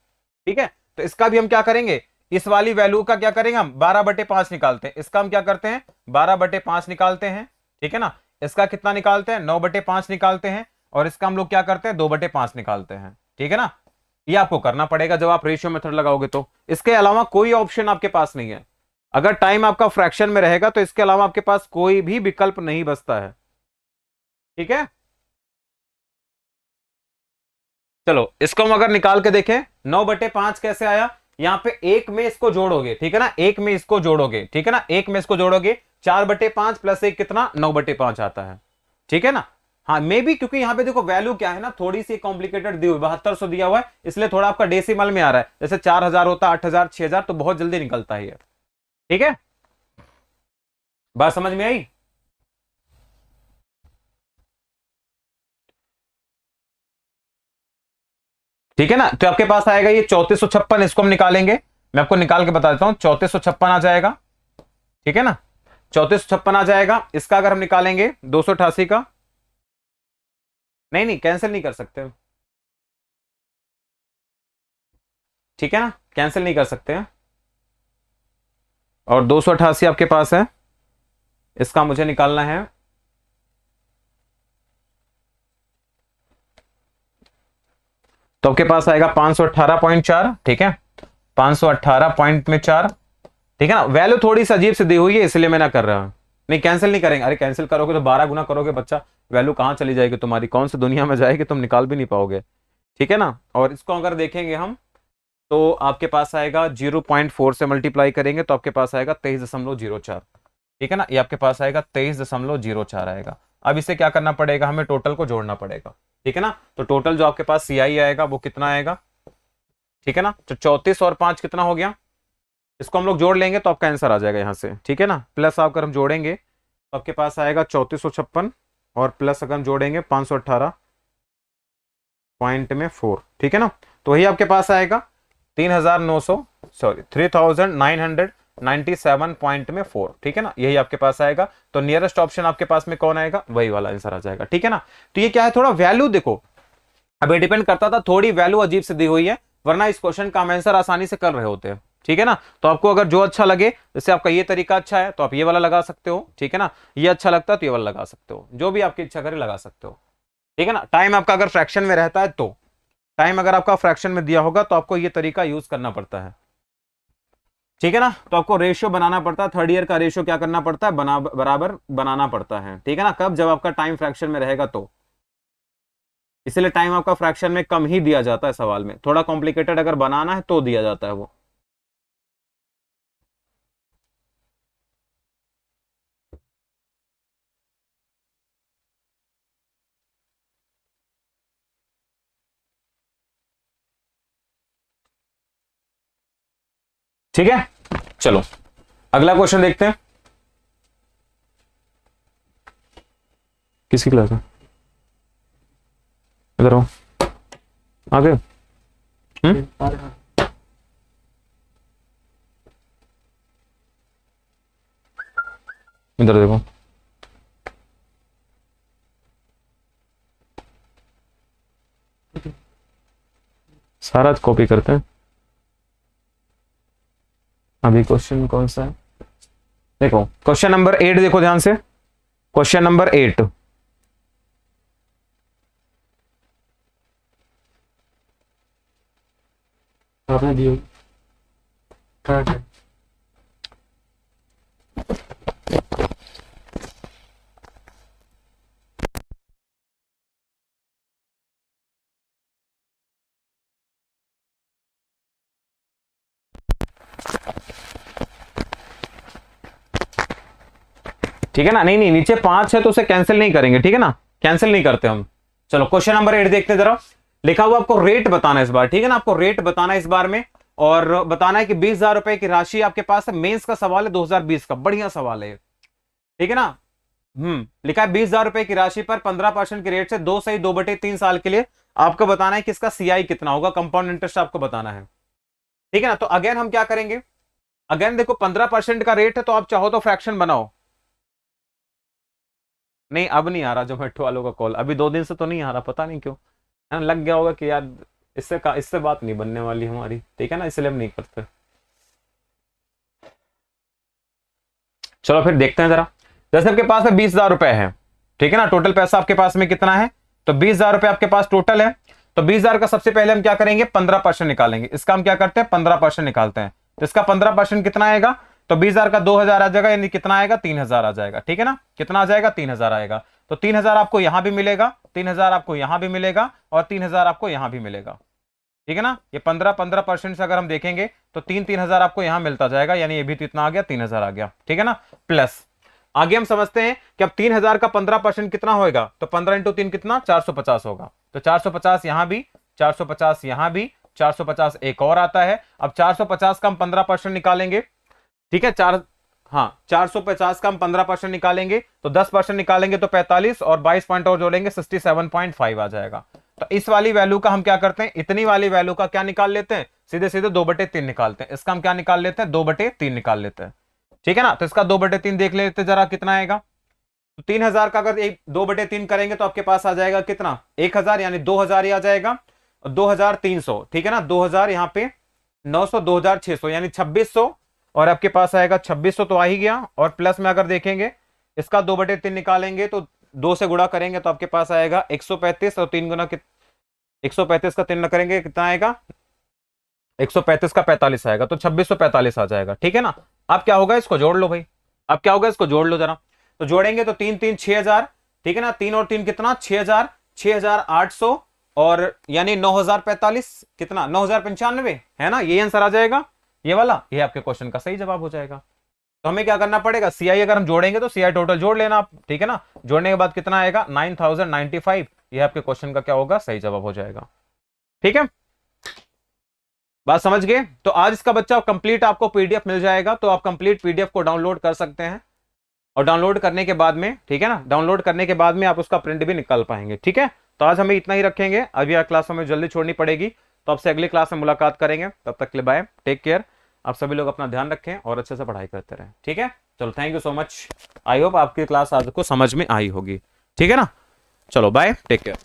ठीक है, तो इसका भी हम क्या करेंगे, इस वाली वैल्यू का क्या करेंगे, हम 12/5 निकालते हैं, इसका हम क्या करते हैं, 12/5 निकालते हैं। ठीक है ना, इसका कितना निकालते हैं, 9/5 निकालते हैं, और इसका हम लोग क्या करते हैं, 2/5 निकालते हैं। ठीक है ना, ये आपको करना पड़ेगा जब आप रेशियो मेथड लगाओगे तो, इसके अलावा कोई ऑप्शन आपके पास नहीं है। अगर टाइम आपका फ्रैक्शन में रहेगा तो इसके अलावा आपके पास कोई भी विकल्प नहीं बचता है। ठीक है, चलो इसको हम अगर निकाल के देखें, 9/5 कैसे आया, यहां पे 1 में इसको जोड़ोगे, ठीक है ना, 1 में इसको जोड़ोगे, ठीक है ना, 1 में इसको जोड़ोगे, 4/5 + 1 कितना, 9/5 आता है। ठीक है ना, हाँ मे बी, क्योंकि यहाँ पे देखो वैल्यू क्या है ना, थोड़ी सी कॉम्प्लिकेटेड दी हुई, 7200 दिया हुआ है, इसलिए थोड़ा आपका डेसिमल में आ रहा है। जैसे 4000 होता, 8000, 6000, तो बहुत जल्दी निकलता है ये। ठीक है, बात समझ में आई? ठीक है ना, तो आपके पास आएगा ये 3456, इसको हम निकालेंगे, मैं आपको निकाल के बता देता हूं, 3456 आ जाएगा। ठीक है ना, 3456 आ जाएगा। इसका अगर हम निकालेंगे 288 का, नहीं नहीं कैंसिल नहीं कर सकते, ठीक है ना, कैंसिल नहीं कर सकते हैं। और 288 आपके पास है, इसका मुझे निकालना है, तो आपके पास आएगा 518.4। ठीक है, 518 पॉइंट में 4। ठीक है ना, वैल्यू थोड़ी सी अजीब से दी हुई है इसलिए मैं ना कर रहा हूं। नहीं कैंसिल नहीं करेंगे, अरे कैंसिल करोगे तो 12 गुना करोगे बच्चा, वैल्यू कहां चली जाएगी तुम्हारी, कौन सी दुनिया में जाएगी, तुम निकाल भी नहीं पाओगे। ठीक है ना, और इसको अगर देखेंगे हम, तो आपके पास आएगा 0.4 से मल्टीप्लाई करेंगे तो आपके पास आएगा 23.04। ठीक है ना, ये आपके पास आएगा 23.04 आएगा। अब इसे क्या करना पड़ेगा, हमें टोटल को जोड़ना पड़ेगा। ठीक है ना, तो टोटल जो आपके पास सीआई आएगा वो कितना आएगा, ठीक है ना, तो 34 और 5 कितना हो गया, इसको हम लोग जोड़ लेंगे तो आपका आंसर आ जाएगा यहां से। ठीक है ना, प्लस अगर हम जोड़ेंगे तो आपके पास आएगा 3456, और प्लस अगर हम जोड़ेंगे 518 पॉइंट में 4। ठीक है ना, तो वही आपके पास आएगा 3900, सॉरी 3997 पॉइंट में 4। ठीक है ना, यही आपके पास आएगा। तो नियरेस्ट ऑप्शन आपके पास में कौन आएगा, वही वाला आंसर आ जाएगा। ठीक है ना, तो ये क्या है, थोड़ा वैल्यू देखो, अब ये डिपेंड करता था, थोड़ी वैल्यू अजीब से दी हुई है, वरना इस क्वेश्चन का हम आंसर आसानी से कर रहे होते हैं। ठीक है ना, तो आपको अगर जो अच्छा लगे, जैसे आपका ये तरीका अच्छा है तो आप ये वाला लगा सकते हो। ठीक है ना, ये अच्छा लगता है तो ये वाला लगा सकते हो, जो भी आपकी इच्छा करे लगा सकते हो। ठीक है ना, टाइम आपका अगर फ्रैक्शन में रहता है तो, टाइम अगर आपका फ्रैक्शन में दिया होगा तो आपको ये तरीका यूज करना पड़ता है। ठीक है ना, तो आपको रेशियो बनाना पड़ता है, थर्ड ईयर का रेशियो क्या करना पड़ता है, बराबर बनाना पड़ता है। ठीक है ना, कब, जब आपका टाइम फ्रैक्शन में रहेगा तो, इसलिए टाइम आपका फ्रैक्शन में कम ही दिया जाता है सवाल में, थोड़ा कॉम्प्लिकेटेड अगर बनाना है तो दिया जाता है वो। ठीक है, चलो अगला क्वेश्चन देखते हैं। किसकी क्लास है, इधर आओ, आ गए। इधर देखो, सारा कॉपी करते हैं। अभी क्वेश्चन कौन सा है, देखो क्वेश्चन नंबर 8 देखो ध्यान से, क्वेश्चन नंबर 8। आपने दी ठीक है ना, नहीं नहीं नीचे 5 है तो उसे कैंसिल नहीं करेंगे। ठीक है ना, कैंसिल नहीं करते हम। चलो क्वेश्चन नंबर 8 देखते हैं जरा। लिखा हुआ आपको रेट बताना है इस बार। ठीक है ना, आपको रेट बताना है इस बार में, और बताना है कि 20,000 रुपए की राशि आपके पास है। मेंस का सवाल है 2020 का, बढ़िया सवाल है। ठीक है ना, लिखा है 20,000 रुपए की राशि पर 15% के रेट से 2/2/3 साल के लिए आपको बताना है कि इसका सीआई कितना होगा, कंपाउंड इंटरेस्ट आपको बताना है। ठीक है ना, तो अगेन हम क्या करेंगे, अगेन देखो 15% का रेट है तो आप चाहो तो फ्रैक्शन बनाओ। नहीं अब नहीं आ रहा जोमेटो वालों का कॉल, अभी 2 दिन से तो नहीं आ रहा, पता नहीं क्यों। है ना, लग गया होगा कि यार इससे बात नहीं बनने वाली हमारी। ठीक है ना, इसलिए हम नहीं करते। चलो फिर देखते हैं जरा। जैसे आपके पास है 20,000 रुपए है। ठीक है ना, टोटल पैसा आपके पास में कितना है, तो 20,000 रुपए आपके पास टोटल है। तो 20,000 का सबसे पहले हम क्या करेंगे, 15% निकालेंगे। इसका हम क्या करते हैं, 15% निकालते हैं। तो इसका 15% कितना आएगा, तो 20,000 का 2,000 आ जाएगा, यानी कितना आएगा, 3,000 आ जाएगा। ठीक है ना, कितना आ जाएगा, 3,000 आएगा। तो 3,000 आपको यहां भी मिलेगा, 3,000 आपको यहां भी मिलेगा, और 3,000 आपको यहां भी मिलेगा। ठीक है ना, ये 15% से अगर हम देखेंगे तो 3,000 आपको यहां मिलता जाएगा, यानी ये भी तो इतना आ गया, 3,000 आ गया। ठीक है ना, प्लस आगे हम समझते हैं कि अब 3000 का 15% कितना होगा, तो 15 इंटू 3 कितना, 450 होगा। तो 450 यहां भी, 450 यहां भी, 450 एक और आता है। अब 450 का हम 15% निकालेंगे, ठीक है, हाँ 450 का हम 15% निकालेंगे तो 10% निकालेंगे तो 45 और 22 पॉइंट और जोड़ेंगे 67.5 आ जाएगा। तो इस वाली वैल्यू का हम क्या करते हैं, इतनी वाली वैल्यू का क्या निकाल लेते हैं, सीधे सीधे 2/3 निकालते हैं। इसका हम क्या निकाल लेते हैं, 2/3 निकाल लेते हैं, ठीक है ना। तो इसका 2/3 देख लेते जरा कितना आएगा। तो 3000 का अगर 2/3 करेंगे तो आपके पास आ जाएगा कितना, 1000, यानी 2000 ही आ जाएगा। 2300, ठीक है ना, 2000 यहाँ पे 900, 2600 यानी 2600, और आपके पास आएगा 2600 तो आ ही गया। और प्लस में अगर देखेंगे इसका 2/3 निकालेंगे तो 2 से गुणा करेंगे तो आपके पास आएगा 135, और 3 गुना 135 का 3 गुना करेंगे कितना आएगा, 135 का 45 आएगा, तो 2645 आ जाएगा, ठीक है ना। अब क्या होगा, इसको जोड़ लो भाई, अब क्या होगा, इसको जोड़ लो जरा। तो जोड़ेंगे तो 3 3 6000, ठीक है ना, 3 और 3 कितना 6000, 6800, और यानी 9045 कितना, 9095 है ना, ये आंसर आ जाएगा, ये वाला, ये आपके क्वेश्चन का सही जवाब हो जाएगा। तो हमें क्या करना पड़ेगा, सीआई अगर हम जोड़ेंगे तो सीआई टोटल जोड़ लेना आप, ठीक है ना। जोड़ने के बाद कितना आएगा 9095, ये आपके क्वेश्चन का क्या होगा, सही जवाब हो जाएगा, ठीक है। बात समझ गए। तो आज इसका बच्चा कंप्लीट आपको पीडीएफ मिल जाएगा, तो आप कंप्लीट पीडीएफ को डाउनलोड कर सकते हैं, और डाउनलोड करने के बाद में, ठीक है ना, डाउनलोड करने के बाद में आप उसका प्रिंट भी निकाल पाएंगे, ठीक है। तो आज हमें इतना ही रखेंगे, अभी यह क्लास हमें जल्दी छोड़नी पड़ेगी, तो आपसे अगली क्लास में मुलाकात करेंगे, तब तक के लिए बाय, टेक केयर। आप सभी लोग अपना ध्यान रखें और अच्छे से पढ़ाई करते रहें, ठीक है। चलो thank you so much, I hope आपकी क्लास आज को समझ में आई होगी, ठीक है ना। चलो बाय, टेक केयर।